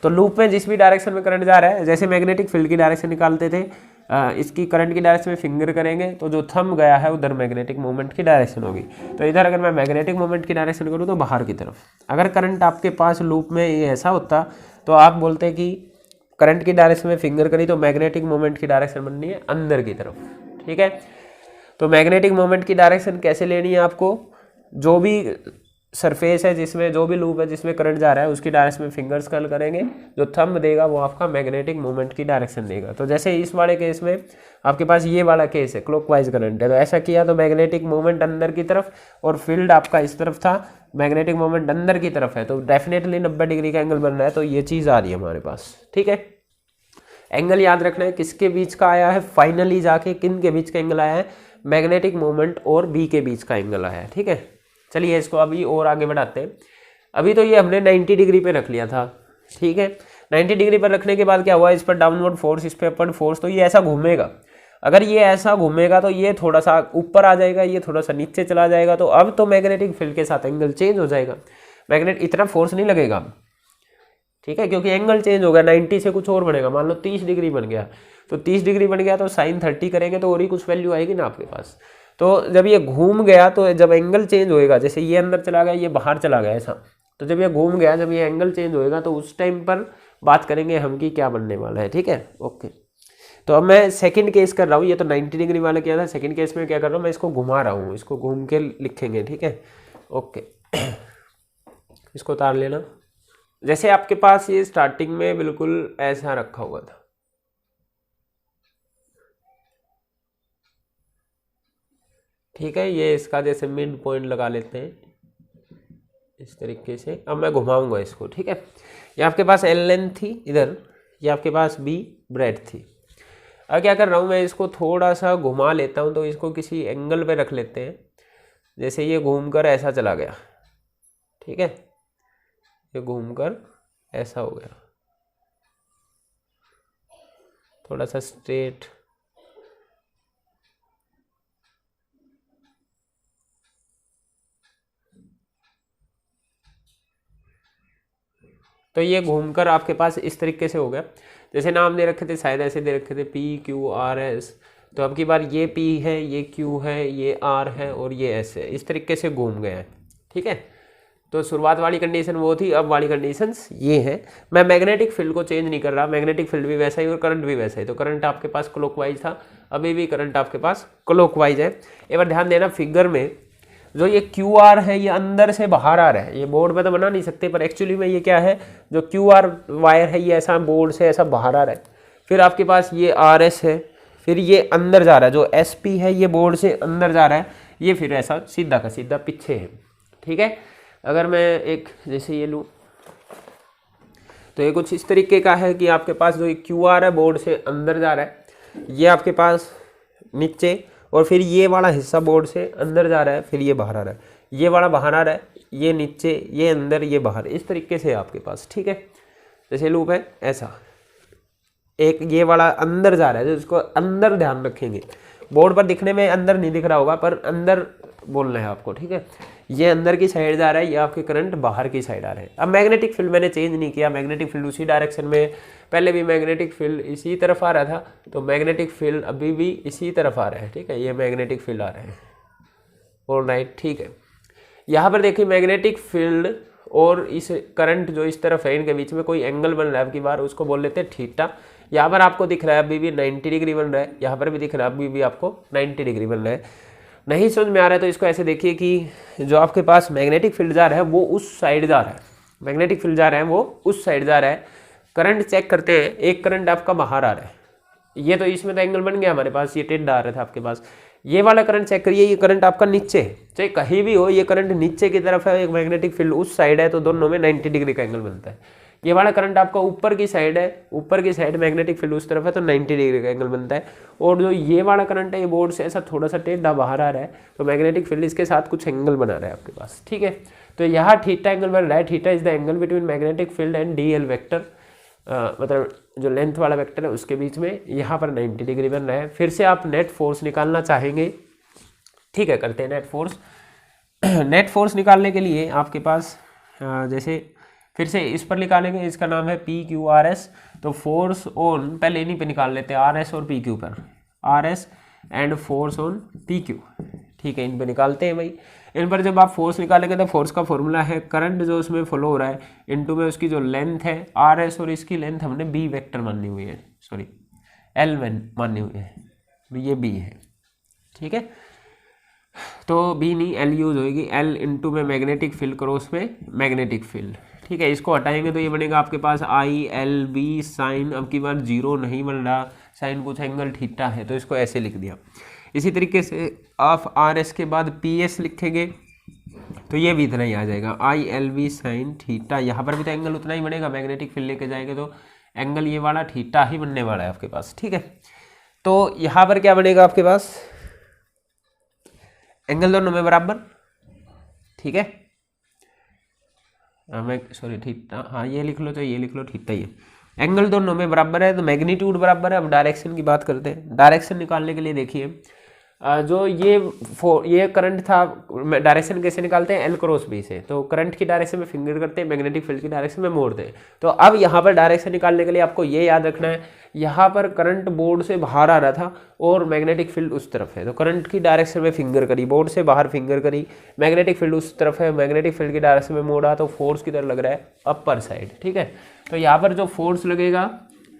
Speaker 1: तो लूप में जिस भी डायरेक्शन में करंट जा रहा है, जैसे मैग्नेटिक फील्ड की डायरेक्शन निकालते थे, इसकी करंट की डायरेक्शन में फिंगर करेंगे तो जो थंब गया है उधर मैग्नेटिक मोमेंट की डायरेक्शन होगी। तो इधर अगर मैं मैग्नेटिक मोमेंट की डायरेक्शन करूँ तो बाहर की तरफ, अगर करंट आपके पास लूप में ये ऐसा होता तो आप बोलते कि करंट की डायरेक्शन में फिंगर करी तो मैग्नेटिक मोमेंट की डायरेक्शन बननी है अंदर की तरफ, ठीक है। तो मैग्नेटिक मोमेंट की डायरेक्शन कैसे लेनी है आपको, जो भी सरफेस है जिसमें, जो भी लूप है जिसमें करंट जा रहा है उसकी डायरेक्शन में फिंगर्स कर्ल करेंगे, जो थंब देगा वो आपका मैग्नेटिक मोमेंट की डायरेक्शन देगा। तो जैसे इस वाले केस में आपके पास ये वाला केस है, क्लॉकवाइज करंट है, तो ऐसा किया तो मैग्नेटिक मोमेंट अंदर की तरफ और फील्ड आपका इस तरफ था, मैग्नेटिक मोमेंट अंदर की तरफ है, तो डेफिनेटली 90 डिग्री का एंगल बन रहा है, तो ये चीज़ आ रही है हमारे पास, ठीक है। एंगल याद रखना है किसके बीच का आया है, फाइनली जाके किन के बीच का एंगल आया है, मैग्नेटिक मोमेंट और बी के बीच का एंगल आया है, ठीक है। चलिए इसको अभी और आगे बढ़ाते हैं। अभी तो ये हमने 90 डिग्री पे रख लिया था, ठीक है। 90 डिग्री पर रखने के बाद क्या हुआ, इस पर डाउनवर्ड फोर्स, इस पर अपवर्ड फोर्स, तो ये ऐसा घूमेगा। अगर ये ऐसा घूमेगा तो ये थोड़ा सा ऊपर आ जाएगा, ये थोड़ा सा नीचे चला जाएगा, तो अब तो मैग्नेटिक फील्ड के साथ एंगल चेंज हो जाएगा, मैग्नेट इतना फोर्स नहीं लगेगा, ठीक है, क्योंकि एंगल चेंज हो गया, 90 से कुछ और बनेगा, मान लो 30 डिग्री बन गया, तो 30 डिग्री बन गया तो साइन 30 करेंगे तो और ही कुछ वैल्यू आएगी ना आपके पास। तो जब ये घूम गया तो जब एंगल चेंज होएगा, जैसे ये अंदर चला गया ये बाहर चला गया ऐसा, तो जब ये घूम गया, जब ये एंगल चेंज होएगा तो उस टाइम पर बात करेंगे हम कि क्या बनने वाला है। ठीक है, ओके। तो अब मैं सेकंड केस कर रहा हूँ, ये तो 90 डिग्री वाला किया था। सेकंड केस में क्या कर रहा हूँ, मैं इसको घुमा रहा हूँ, इसको घूम के लिखेंगे। ठीक है, ओके। इसको उतार लेना। जैसे आपके पास ये स्टार्टिंग में बिल्कुल ऐसा रखा हुआ था, ठीक है, ये इसका जैसे मिड पॉइंट लगा लेते हैं इस तरीके से। अब मैं घुमाऊंगा इसको। ठीक है, ये आपके पास एल लेंथ थी इधर, ये आपके पास बी ब्रेड थी। अब क्या कर रहा हूँ, मैं इसको थोड़ा सा घुमा लेता हूँ, तो इसको किसी एंगल पे रख लेते हैं। जैसे ये घूमकर ऐसा चला गया, ठीक है, ये घूमकर ऐसा हो गया, थोड़ा सा स्ट्रेट। तो ये घूमकर आपके पास इस तरीके से हो गया। जैसे नाम दे रखे थे, शायद ऐसे दे रखे थे PQRS, तो अब की बार ये P है, ये Q है, ये R है और ये S है, इस तरीके से घूम गया है। ठीक है, तो शुरुआत वाली कंडीशन वो थी, अब वाली कंडीशंस ये है। मैं मैग्नेटिक फील्ड को चेंज नहीं कर रहा, मैग्नेटिक फील्ड भी वैसा ही और करंट भी वैसा ही। तो करंट आपके पास क्लॉकवाइज था, अभी भी करंट आपके पास क्लॉकवाइज है। एक बार ध्यान देना, फिगर में जो ये QR है ये अंदर से बाहर आ रहा है। ये बोर्ड में तो बना नहीं सकते, पर एक्चुअली में ये क्या है, जो QR वायर है ये ऐसा बोर्ड से ऐसा बाहर आ रहा है। फिर आपके पास ये RS है, फिर ये अंदर जा रहा है, जो SP है ये बोर्ड से अंदर जा रहा है, ये फिर ऐसा सीधा का सीधा पीछे है। ठीक है, अगर मैं एक जैसे ये लूँ तो ये कुछ इस तरीके का है कि आपके पास जो QR है बोर्ड से अंदर जा रहा है, ये आपके पास नीचे, और फिर ये वाला हिस्सा बोर्ड से अंदर जा रहा है, फिर ये बाहर आ रहा है, ये वाला बाहर आ रहा है, ये नीचे, ये अंदर, ये बाहर, इस तरीके से आपके पास। ठीक है, जैसे लूप है ऐसा, एक ये वाला अंदर जा रहा है, तो इसको अंदर ध्यान रखेंगे। बोर्ड पर दिखने में अंदर नहीं दिख रहा होगा, पर अंदर बोलना है आपको। ठीक है, ये अंदर की साइड जा रहा है, ये आपके करंट बाहर की साइड आ रहे हैं। अब मैग्नेटिक फील्ड मैंने चेंज नहीं किया, मैग्नेटिक फील्ड उसी डायरेक्शन में, पहले भी मैग्नेटिक फील्ड इसी तरफ आ रहा था, तो मैग्नेटिक फील्ड अभी भी इसी तरफ आ रहा है। ठीक है, ये मैग्नेटिक फील्ड आ रहे हैं। ऑलराइट, ठीक है, यहाँ पर देखिए मैग्नेटिक फील्ड और इस करंट जो इस तरफ है, इनके बीच में कोई एंगल बन रहा है। अब की बार उसको बोल लेते हैं थीटा। यहाँ पर आपको दिख रहा है अभी भी 90 डिग्री बन रहा है, यहाँ पर भी दिख रहा है अभी भी आपको 90 डिग्री बन रहा है। नहीं समझ में आ रहा है तो इसको ऐसे देखिए कि जो आपके पास मैग्नेटिक फील्ड जा रहा है वो उस साइड जा रहा है, मैग्नेटिक फील्ड जा रहा है वो उस साइड जा रहा है। करंट चेक करते हैं, एक करंट आपका बाहर आ रहा है, ये तो इसमें तो एंगल बन गया हमारे पास, ये टेढ़ा आ रहा था आपके पास। ये वाला करंट चेक करिए, ये करंट आपका नीचे है, चाहे कहीं भी हो, ये करंट नीचे की तरफ है, एक मैग्नेटिक फील्ड उस साइड है, तो दोनों में 90 डिग्री का एंगल बनता है। ये वाला करंट आपका ऊपर की साइड है, ऊपर की साइड मैग्नेटिक फील्ड उस तरफ है, तो 90 डिग्री का एंगल बनता है। और जो ये वाला करंट है, ये बोर्ड से ऐसा थोड़ा सा टेढ़ा बाहर आ रहा है, तो मैग्नेटिक फील्ड इसके साथ कुछ एंगल बना रहा है आपके पास। ठीक है, तो यहाँ थीटा एंगल बन रहा है। Theta is the angle between magnetic field and DL vector, मतलब जो लेंथ वाला वेक्टर है उसके बीच में, यहाँ पर 90 डिग्री बन रहा है। फिर से आप नेट फोर्स निकालना चाहेंगे, ठीक है, करते हैं नेट फोर्स। नेट फोर्स निकालने के लिए आपके पास जैसे फिर से इस पर निकालेंगे, इसका नाम है PQRS। तो फोर्स ऑन, पहले इन्हीं पे निकाल लेते हैं, RS और PQ पर, RS and force on PQ। ठीक है, इन पे निकालते हैं भाई। इन पर जब आप फोर्स निकालेंगे तो फोर्स का फॉर्मूला है करंट जो उसमें फ्लो हो रहा है इनटू में उसकी जो लेंथ है RS, और इसकी लेंथ हमने B वेक्टर मानी हुई है, सॉरी L मानी हुई है, ये B है। ठीक है, तो B नहीं L यूज होगी, L इंटू में मैग्नेटिक फील्ड क्रॉस में मैग्नेटिक फील्ड। ठीक है, इसको हटाएंगे तो ये बनेगा आपके पास ILB साइन, अब की बार जीरो नहीं बन रहा, साइन कुछ एंगल थीटा है, तो इसको ऐसे लिख दिया। इसी तरीके से आप RS के बाद PS लिखेंगे तो ये भी इतना ही आ जाएगा, ILB साइन थीटा। यहाँ पर भी तो एंगल उतना ही बनेगा, मैग्नेटिक फील्ड लेके जाएंगे तो एंगल ये वाला थीटा ही बनने वाला है आपके पास। ठीक है, तो यहाँ पर क्या बनेगा आपके पास, एंगल दोनों में बराबर। ठीक है, मैं सॉरी थीटा, हाँ ये लिख लो, तो ये लिख लो थीटा ही है। एंगल दोनों में बराबर है तो मैग्नीट्यूड बराबर है। अब डायरेक्शन की बात करते हैं। डायरेक्शन निकालने के लिए देखिए, जो ये करंट था, डायरेक्शन कैसे निकालते हैं, एल क्रॉस बी से। तो करंट की डायरेक्शन में फिंगर करते हैं, मैग्नेटिक फील्ड की डायरेक्शन में मोड़ते हैं। तो अब यहाँ पर डायरेक्शन निकालने के लिए आपको ये याद रखना है, यहाँ पर करंट बोर्ड से बाहर आ रहा था और मैग्नेटिक फील्ड उस तरफ है, तो करंट की डायरेक्शन में फिंगर करी, बोर्ड से बाहर फिंगर करी, मैग्नेटिक फील्ड उस तरफ है, मैग्नेटिक फील्ड की डायरेक्शन में मोड़ा तो फोर्स किधर लग रहा है, अपर साइड। ठीक है, तो यहाँ पर जो फोर्स लगेगा,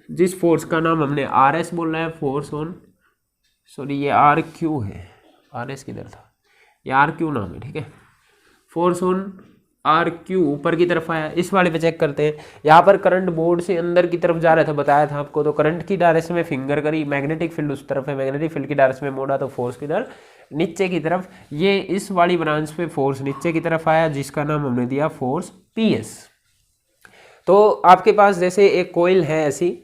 Speaker 1: जिस फोर्स का नाम हमने आर एस बोलना है, फोर्स ऑन, सॉरी ये आर क्यू है, आर एस किधर था, ये आर क्यू नाम है। ठीक है, फोर्स ऑन आर क्यू ऊपर की तरफ आया, इस वाले पे चेक करते हैं। यहाँ पर करंट बोर्ड से अंदर की तरफ जा रहा था, बताया था आपको, तो करंट की डायरेक्शन में फिंगर करी, मैग्नेटिक फील्ड उस तरफ है, मैग्नेटिक फील्ड की डायरेक्शन में मोड़ा तो फोर्स किधर, नीचे की तरफ। ये इस वाली ब्रांच पे फोर्स नीचे की तरफ आया, जिसका नाम हमने दिया फोर्स पी एस। तो आपके पास जैसे एक कोयल है ऐसी,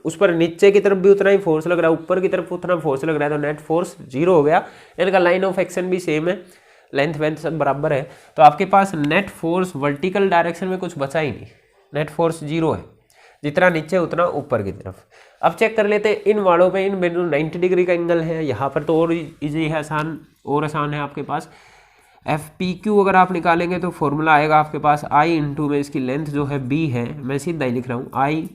Speaker 1: उस पर नीचे की तरफ भी उतना ही फोर्स लग रहा है, ऊपर की तरफ उतना फोर्स लग रहा है, तो नेट फोर्स 0 हो गया। इनका लाइन ऑफ एक्शन भी सेम है, लेंथ वेंथ सब बराबर है, तो आपके पास नेट फोर्स वर्टिकल डायरेक्शन में कुछ बचा ही नहीं, नेट फोर्स 0 है, जितना नीचे उतना ऊपर की तरफ। अब चेक कर लेते हैं इन वालों पे, इन बिंदु 90 डिग्री का एंगल है, यहाँ पर तो और इजी है, आसान है आपके पास। एफ पी क्यू अगर आप निकालेंगे तो फॉर्मूला आएगा आपके पास आई इंटू में इसकी लेंथ जो है बी है, मैं सीधा ही लिख रहा हूँ, आई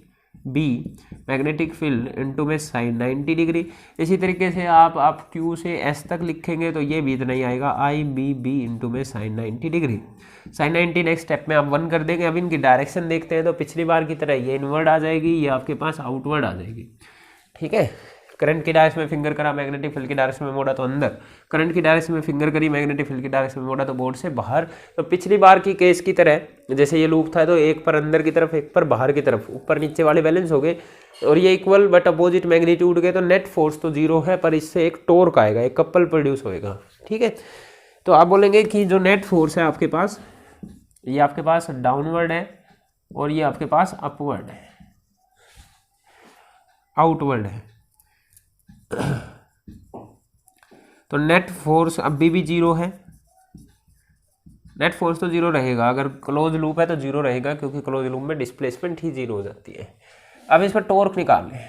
Speaker 1: बी मैग्नेटिक फील्ड इंटू में साइन 90 डिग्री। इसी तरीके से आप क्यू से एस तक लिखेंगे तो ये भी इतना ही आएगा, आई बी बी इंटू में sine 90 degree. Sine 90 next step में आप 1 कर देंगे। अब इनकी डायरेक्शन देखते हैं, तो पिछली बार की तरह ये इनवर्ड आ जाएगी, ये आपके पास आउटवर्ड आ जाएगी। ठीक है, करंट की डायरेक्शन में फिंगर करा, मैग्नेटिक फील्ड की डायरेक्शन में मोड़ा तो अंदर, करंट की डायरेक्शन में फिंगर करी, मैग्नेटिक फील्ड की डायरेक्शन में मोड़ा तो बोर्ड से बाहर। तो पिछली बार की केस की तरह जैसे ये लूप था, तो एक पर अंदर की तरफ, एक पर बाहर की तरफ, ऊपर नीचे वाले बैलेंस हो गए और ये इक्वल बट अपोजिट मैग्नीट्यूड के, तो नेट फोर्स तो 0 है, पर इससे एक टॉर्क आएगा, एक कपल प्रोड्यूस होएगा। ठीक है, तो आप बोलेंगे कि जो नेट फोर्स है आपके पास, ये आपके पास डाउनवर्ड है और ये आपके पास अपवर्ड है, आउटवर्ड है। तो नेट फोर्स अभी भी 0 है, नेट फोर्स तो 0 रहेगा, अगर क्लोज लूप है तो 0 रहेगा, क्योंकि क्लोज लूप में डिस्प्लेसमेंट ही 0 हो जाती है। अब इस पर टॉर्क निकाल लें।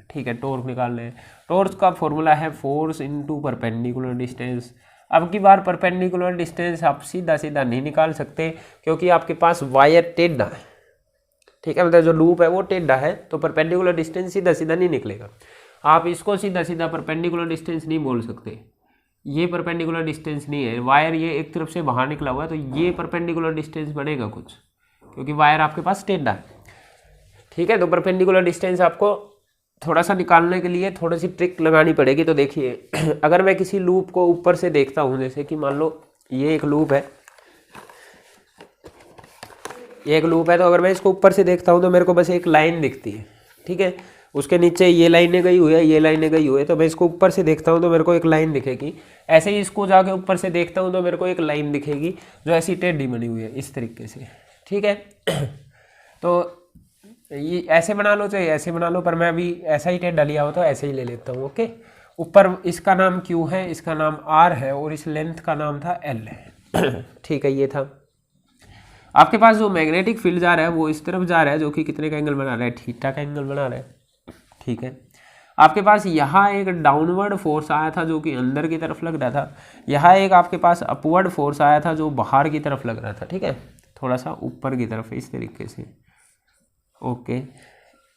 Speaker 1: ठीक है, टॉर्क निकाल लें। टॉर्क का फॉर्मूला है फोर्स इनटू परपेंडिकुलर डिस्टेंस। अब की बार परपेंडिकुलर डिस्टेंस आप सीधा सीधा नहीं निकाल सकते, क्योंकि आपके पास वायर टेढ़ा है। ठीक है, मतलब जो लूप है वो टेढ़ा है, तो परपेंडिकुलर डिस्टेंस सीधा सीधा नहीं निकलेगा। आप इसको सीधा सीधा परपेंडिकुलर डिस्टेंस नहीं बोल सकते, ये परपेंडिकुलर डिस्टेंस नहीं है, वायर ये एक तरफ से बाहर निकला हुआ है, तो ये परपेंडिकुलर डिस्टेंस बनेगा कुछ, क्योंकि वायर आपके पास टेढ़ा है। ठीक है, तो परपेंडिकुलर डिस्टेंस आपको थोड़ा सा निकालने के लिए थोड़ी सी ट्रिक लगानी पड़ेगी। तो देखिए, अगर मैं किसी लूप को ऊपर से देखता हूँ, जैसे कि मान लो ये एक लूप है, ये एक लूप है, तो अगर मैं इसको ऊपर से देखता हूँ तो मेरे को बस एक लाइन दिखती है। ठीक है, उसके नीचे ये लाइनें गई हुई है, ये लाइनें गई हुई है, तो मैं इसको ऊपर से देखता हूँ तो मेरे को एक लाइन दिखेगी। ऐसे ही इसको जाके ऊपर से देखता हूँ तो मेरे को एक लाइन दिखेगी जो ऐसी टेढ़ी बनी हुई है, इस तरीके से। ठीक है, तो ये ऐसे बना लो चाहे ऐसे बना लो, पर मैं अभी ऐसा ही टेढ़ा लिया हो तो ऐसे ही ले लेता हूँ। ओके, ऊपर इसका नाम क्यू है, इसका नाम आर है और इस लेंथ का नाम था एल है। ठीक है, ये था आपके पास जो मैग्नेटिक फील्ड जा रहा है वो इस तरफ जा रहा है, जो कि कितने का एंगल बना रहा है, थीटा का एंगल बना रहा है। ठीक है, आपके पास यहाँ एक डाउनवर्ड फोर्स आया था जो कि अंदर की तरफ लग रहा था, यहाँ एक आपके पास अपवर्ड फोर्स आया था जो बाहर की तरफ लग रहा था। ठीक है, थोड़ा सा ऊपर की तरफ इस तरीके से। ओके,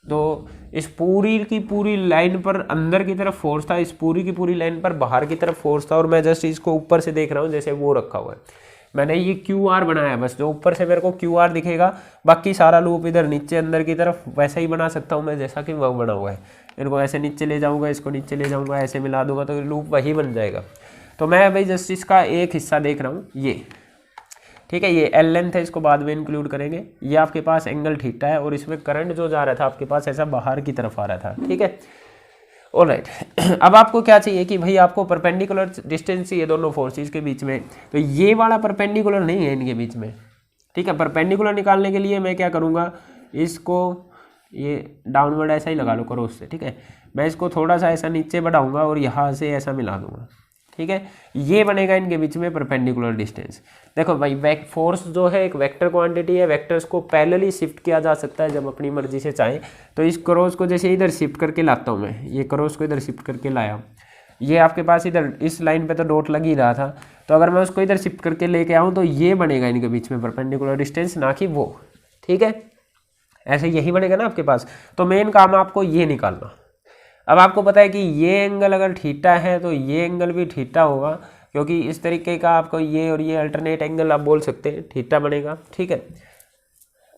Speaker 1: तो इस पूरी की पूरी लाइन पर अंदर की तरफ फोर्स था, इस पूरी की पूरी लाइन पर बाहर की तरफ फोर्स था, और मैं जस्ट इसको ऊपर से देख रहा हूँ जैसे वो रखा हुआ है। मैंने ये क्यू आर बनाया, बस जो ऊपर से मेरे को क्यू आर दिखेगा, बाकी सारा लूप इधर नीचे अंदर की तरफ वैसा ही बना सकता हूँ मैं जैसा कि वह बना हुआ है। इनको ऐसे नीचे ले जाऊँगा, इसको नीचे ले जाऊँगा, ऐसे मिला दूंगा तो लूप वही बन जाएगा। तो मैं भाई जस्ट इसका एक हिस्सा देख रहा हूँ, ये। ठीक है, ये एल लेंथ है, इसको बाद में इंक्लूड करेंगे। ये आपके पास एंगल थीटा है और इसमें करंट जो जा रहा था आपके पास ऐसा बाहर की तरफ आ रहा था। ठीक है, ऑलराइट। अब आपको क्या चाहिए कि भाई आपको परपेंडिकुलर डिस्टेंस चाहिए दोनों फोर्सेस के बीच में, तो ये वाला परपेंडिकुलर नहीं है इनके बीच में। ठीक है, परपेंडिकुलर निकालने के लिए मैं क्या करूँगा, इसको ये डाउनवर्ड ऐसा ही लगा लो क्रॉस से। ठीक है, मैं इसको थोड़ा सा ऐसा नीचे बढ़ाऊँगा और यहाँ से ऐसा मिला दूँगा। ठीक है, ये बनेगा इनके बीच में परपेंडिकुलर डिस्टेंस। देखो भाई, फोर्स जो है एक वेक्टर क्वांटिटी है, वेक्टर्स को पैरेलली शिफ्ट किया जा सकता है जब अपनी मर्जी से चाहे। तो इस क्रॉस को जैसे इधर शिफ्ट करके लाता हूँ मैं, ये क्रॉस को इधर शिफ्ट करके लाया, ये आपके पास इधर इस लाइन पे तो डॉट लग ही रहा था, तो अगर मैं उसको इधर शिफ्ट करके लेके आऊँ तो ये बनेगा इनके बीच में परपेंडिकुलर डिस्टेंस, ना कि वो। ठीक है, ऐसे यही बनेगा ना आपके पास। तो मेन काम आपको ये निकालना। अब आपको पता है कि ये एंगल अगर थीटा है तो ये एंगल भी थीटा होगा, क्योंकि इस तरीके का आपको ये और ये अल्टरनेट एंगल आप बोल सकते हैं, थीटा बनेगा। ठीक है,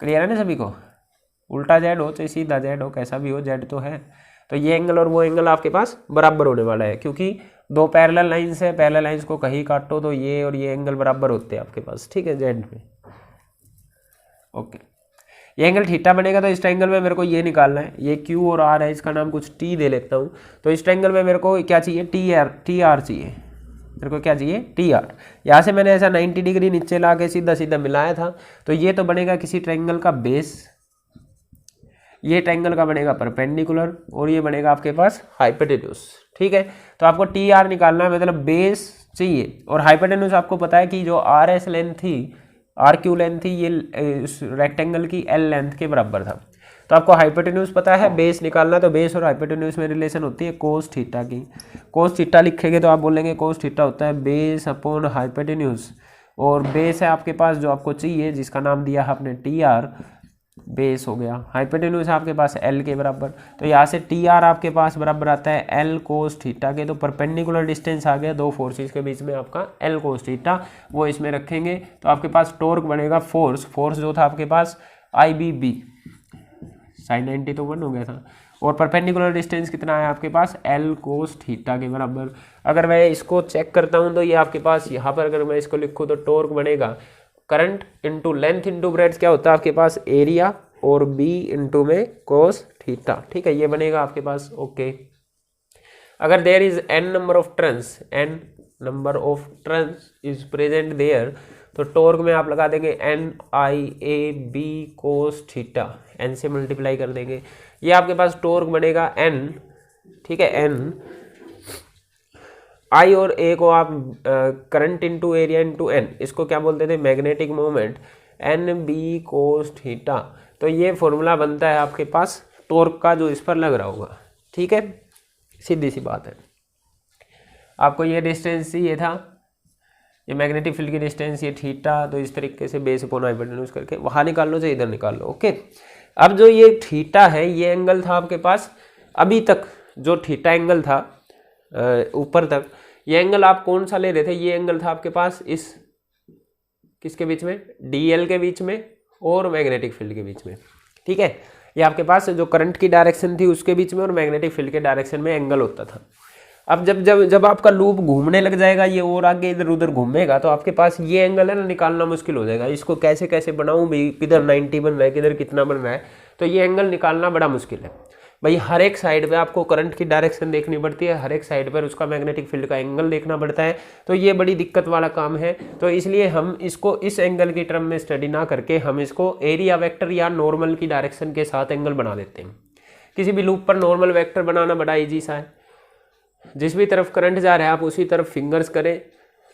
Speaker 1: क्लियर है ना सभी को? उल्टा जेड हो चाहे सीधा जेड हो, कैसा भी हो, जेड तो है। तो ये एंगल और वो एंगल आपके पास बराबर होने वाला है, क्योंकि दो पैरेलल लाइंस है, पैरेलल लाइंस को कहीं काटो तो ये और ये एंगल बराबर होते हैं आपके पास। ठीक है, जेड में। ओके, ये एंगल थीटा बनेगा, तो इस ट्रायंगल में मेरे को ये निकालना है, ये क्यू और आर है, इसका नाम कुछ टी दे लेता हूँ। तो इस ट्रायंगल में मेरे को क्या चाहिए? टी आर चाहिए। मेरे को क्या चाहिए? T R. यहाँ से मैंने ऐसा 90 डिग्री नीचे ला के सीधा सीधा मिलाया था, तो ये तो बनेगा किसी ट्रायंगल का बेस, ये ट्रायंगल का बनेगा परपेंडिकुलर, और ये बनेगा आपके पास हाइपोटेन्यूज। ठीक है, तो आपको टी आर निकालना है, मतलब बेस चाहिए, और हाइपोटेन्यूज आपको पता है कि जो आर एस लेंथ थी, आर क्यू लेंथ थी, ये रेक्टेंगल की एल लेंथ के बराबर था। तो आपको हाइपोटेन्यूज पता है, बेस निकालना, तो बेस और हाइपोटेन्यूज में रिलेशन होती है कोस थीटा की। कोस थीटा लिखेंगे तो आप बोलेंगे कोस थीटा होता है बेस अपॉन हाइपोटेन्यूज, और बेस है आपके पास जो आपको चाहिए, जिसका नाम दिया है आपने टी आर, बेस हो गया। हाइपोटेन्यूज आपके पास एल के बराबर, तो यहाँ से टी आर आपके पास बराबर आता है एल कोस थीटा के। तो परपेंडिकुलर डिस्टेंस आ गया दो फोर्सेस के बीच में आपका एल कोस थीटा, वो इसमें रखेंगे तो आपके पास टॉर्क बनेगा फोर्स जो था आपके पास आई बी बी, साइन 90 तो 1 हो गया था, और परपेंडिकुलर डिस्टेंस कितना है आपके पास? एल कोस थीटा के बराबर। अगर मैं इसको चेक करता हूँ तो ये आपके पास यहाँ पर अगर मैं इसको लिखूँ तो टॉर्क बनेगा current into length into breadth, क्या होता है आपके पास? एरिया, और बी इंटू में कोस थीटा। ठीक है, ये बनेगा आपके पास। ओके, अगर there is N number of turns, N number of turns is present there, तो टॉर्क में आप लगा देंगे N I A B cos theta, N से मल्टीप्लाई कर देंगे, ये आपके पास टॉर्क बनेगा एन। ठीक है, एन आई और ए को आप current into area into N, इसको क्या बोलते थे? Magnetic moment, N B cos theta. तो ये फॉर्मूला बनता है आपके पास टॉर्क का जो इस पर लग रहा होगा। ठीक है, सीधी सी बात है। आपको ये डिस्टेंस चाहिए था, ये मैग्नेटिक फील्ड की डिस्टेंस, ये थीटा, तो इस तरीके से बेस अपॉन हाइपोटेन्यूज करके वहाँ निकाल लो, चाहे इधर निकाल लो। ओके, अब जो ये थीटा है, ये एंगल था आपके पास अभी तक, जो थीटा एंगल था ऊपर तक, ये एंगल आप कौन सा ले रहे थे? ये एंगल था आपके पास इस किसके बीच में? डीएल के बीच में और मैग्नेटिक फील्ड के बीच में। ठीक है, ये आपके पास जो करंट की डायरेक्शन थी उसके बीच में और मैग्नेटिक फील्ड के डायरेक्शन में एंगल होता था। अब जब जब जब आपका लूप घूमने लग जाएगा, ये और आगे इधर उधर घूमेगा, तो आपके पास ये एंगल है ना, निकालना मुश्किल हो जाएगा। इसको कैसे कैसे बनाऊं भाई, किधर 90 बन रहा है, किधर कितना बन रहा है, तो ये एंगल निकालना बड़ा मुश्किल है भाई। हर एक साइड पे आपको करंट की डायरेक्शन देखनी पड़ती है, हर एक साइड पर उसका मैग्नेटिक फील्ड का एंगल देखना पड़ता है, तो ये बड़ी दिक्कत वाला काम है। तो इसलिए हम इसको इस एंगल की टर्म में स्टडी ना करके हम इसको एरिया वेक्टर या नॉर्मल की डायरेक्शन के साथ एंगल बना देते हैं। किसी भी लूप पर नॉर्मल वेक्टर बनाना बड़ा ईजी सा है, जिस भी तरफ करंट जा रहा है आप उसी तरफ फिंगर्स करें,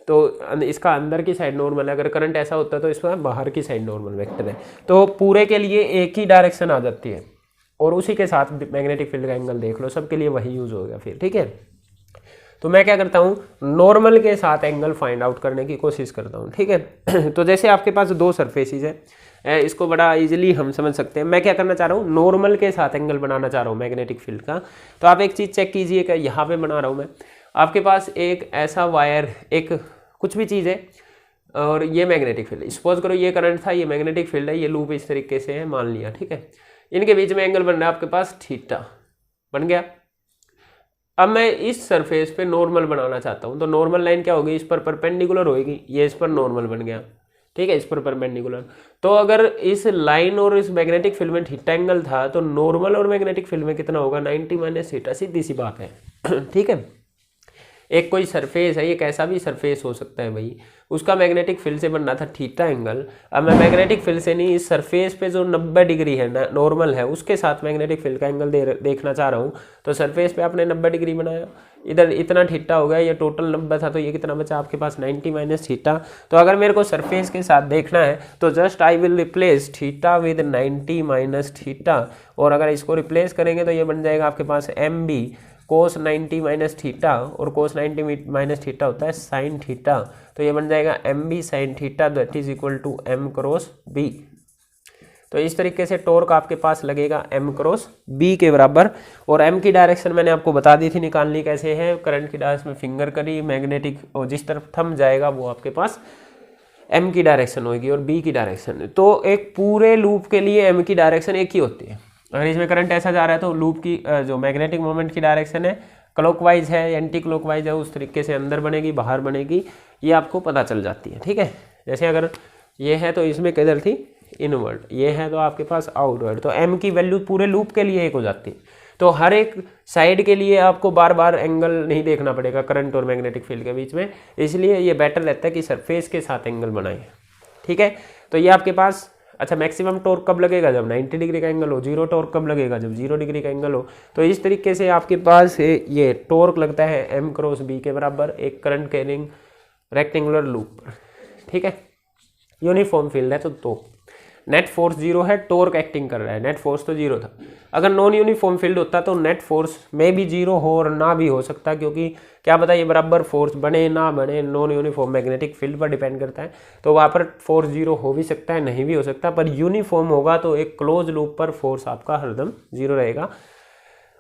Speaker 1: तो इसका अंदर की साइड नॉर्मल है, अगर करंट ऐसा होता है तो इसमें बाहर की साइड नॉर्मल वेक्टर है, तो पूरे के लिए एक ही डायरेक्शन आ जाती है, और उसी के साथ मैग्नेटिक फील्ड का एंगल देख लो, सबके लिए वही यूज होगा फिर। ठीक है, तो मैं क्या करता हूँ, नॉर्मल के साथ एंगल फाइंड आउट करने की कोशिश करता हूँ। ठीक है, तो जैसे आपके पास दो सरफेसेस है, इसको बड़ा इजीली हम समझ सकते हैं। मैं क्या करना चाह रहा हूँ, नॉर्मल के साथ एंगल बनाना चाह रहा हूँ मैग्नेटिक फील्ड का। तो आप एक चीज़ चेक कीजिए कि यहाँ पे बना रहा हूँ मैं, आपके पास एक ऐसा वायर, एक कुछ भी चीज़ है, और ये मैग्नेटिक फील्ड, सपोज करो ये करंट था, ये मैग्नेटिक फील्ड है, ये लूप इस तरीके से है, मान लिया। ठीक है, इनके बीच में एंगल बन रहा है आपके पास थीटा, बन गया। अब मैं इस सरफेस पे नॉर्मल बनाना चाहता हूँ, तो नॉर्मल लाइन क्या होगी, इस पर परपेंडिकुलर होगी, ये इस पर नॉर्मल बन गया। ठीक है, इस पर परपेंडिकुलर। तो अगर इस लाइन और इस मैग्नेटिक फील्ड में थीटा एंगल था, तो नॉर्मल और मैग्नेटिक फील्ड में कितना होगा, 90 माइनस थीटा, सीधी सी बात है। ठीक है, एक कोई सरफेस है, ये कैसा भी सरफेस हो सकता है भाई, उसका मैग्नेटिक फील्ड से बनना था थीटा एंगल। अब मैं मैग्नेटिक फील्ड से नहीं, इस सरफेस पे जो 90 डिग्री है ना, नॉर्मल है, उसके साथ मैग्नेटिक फील्ड का एंगल देखना चाह रहा हूँ। तो सरफेस पे आपने 90 डिग्री बनाया, इधर इतना थीटा हो गया, ये टोटल 90 था, तो ये कितना बचा आपके पास, 90 माइनस थीटा। तो अगर मेरे को सरफेस के साथ देखना है तो just I will replace theta with 90 minus theta, और अगर इसको रिप्लेस करेंगे तो ये बन जाएगा आपके पास एम बी कोस 90 माइनस थीटा, और कोस 90 माइनस थीटा होता है साइन थीटा, तो ये बन जाएगा M B sine theta that is equal to M cross B. तो इस तरीके से टॉर्क आपके पास लगेगा एम क्रॉस बी के बराबर। और एम की डायरेक्शन मैंने आपको बता दी थी निकालनी कैसे है, करंट की डायरेक्शन में फिंगर करी, मैग्नेटिक और जिस तरफ थंब जाएगा वो आपके पास एम की डायरेक्शन होगी और बी की डायरेक्शन। तो एक पूरे लूप के लिए एम की डायरेक्शन एक ही होती है। अगर इसमें करंट ऐसा जा रहा है तो लूप की जो मैग्नेटिक मोमेंट की डायरेक्शन है क्लॉकवाइज है, एंटी क्लॉकवाइज है, उस तरीके से अंदर बनेगी बाहर बनेगी, ये आपको पता चल जाती है। ठीक है, जैसे अगर ये है तो इसमें किधर थी इनवर्ड, ये है तो आपके पास आउटवर्ड, तो एम की वैल्यू पूरे लूप के लिए एक हो जाती है। तो हर एक साइड के लिए आपको बार बार एंगल नहीं देखना पड़ेगा करंट और मैग्नेटिक फील्ड के बीच में, इसलिए ये बेटर रहता है कि सरफेस के साथ एंगल बनाएं। ठीक है, तो ये आपके पास अच्छा मैक्सिमम टॉर्क कब लगेगा, जब 90 डिग्री का एंगल हो। जीरो टॉर्क कब लगेगा, जब 0 डिग्री का एंगल हो। तो इस तरीके से आपके पास ये टॉर्क लगता है एम क्रॉस बी के बराबर एक करंट कैरिंग रेक्टेंगुलर लूप पर। ठीक है, यूनिफॉर्म फील्ड है तो नेट फोर्स 0 है, टॉर्क एक्टिंग कर रहा है, नेट फोर्स तो 0 था। अगर नॉन यूनिफॉर्म फील्ड होता तो नेट फोर्स में भी 0 हो और ना भी हो सकता, क्योंकि क्या पता ये बराबर फोर्स बने ना बने, नॉन यूनिफॉर्म मैग्नेटिक फील्ड पर डिपेंड करता है। तो वहाँ पर फोर्स 0 हो भी सकता है, नहीं भी हो सकता, पर यूनिफॉर्म होगा तो एक क्लोज लूप पर फोर्स आपका हरदम 0 रहेगा।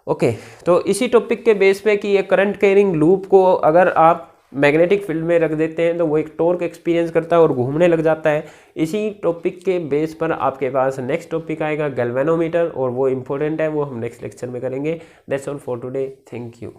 Speaker 1: ओके, तो इसी टॉपिक के बेस पे कि ये करंट कैरिंग लूप को अगर आप मैग्नेटिक फील्ड में रख देते हैं तो वो एक टॉर्क एक्सपीरियंस करता है और घूमने लग जाता है। इसी टॉपिक के बेस पर आपके पास नेक्स्ट टॉपिक आएगा गैल्वेनोमीटर, और वो इम्पोर्टेंट है, वो हम नेक्स्ट लेक्चर में करेंगे। That's all for today, thank you.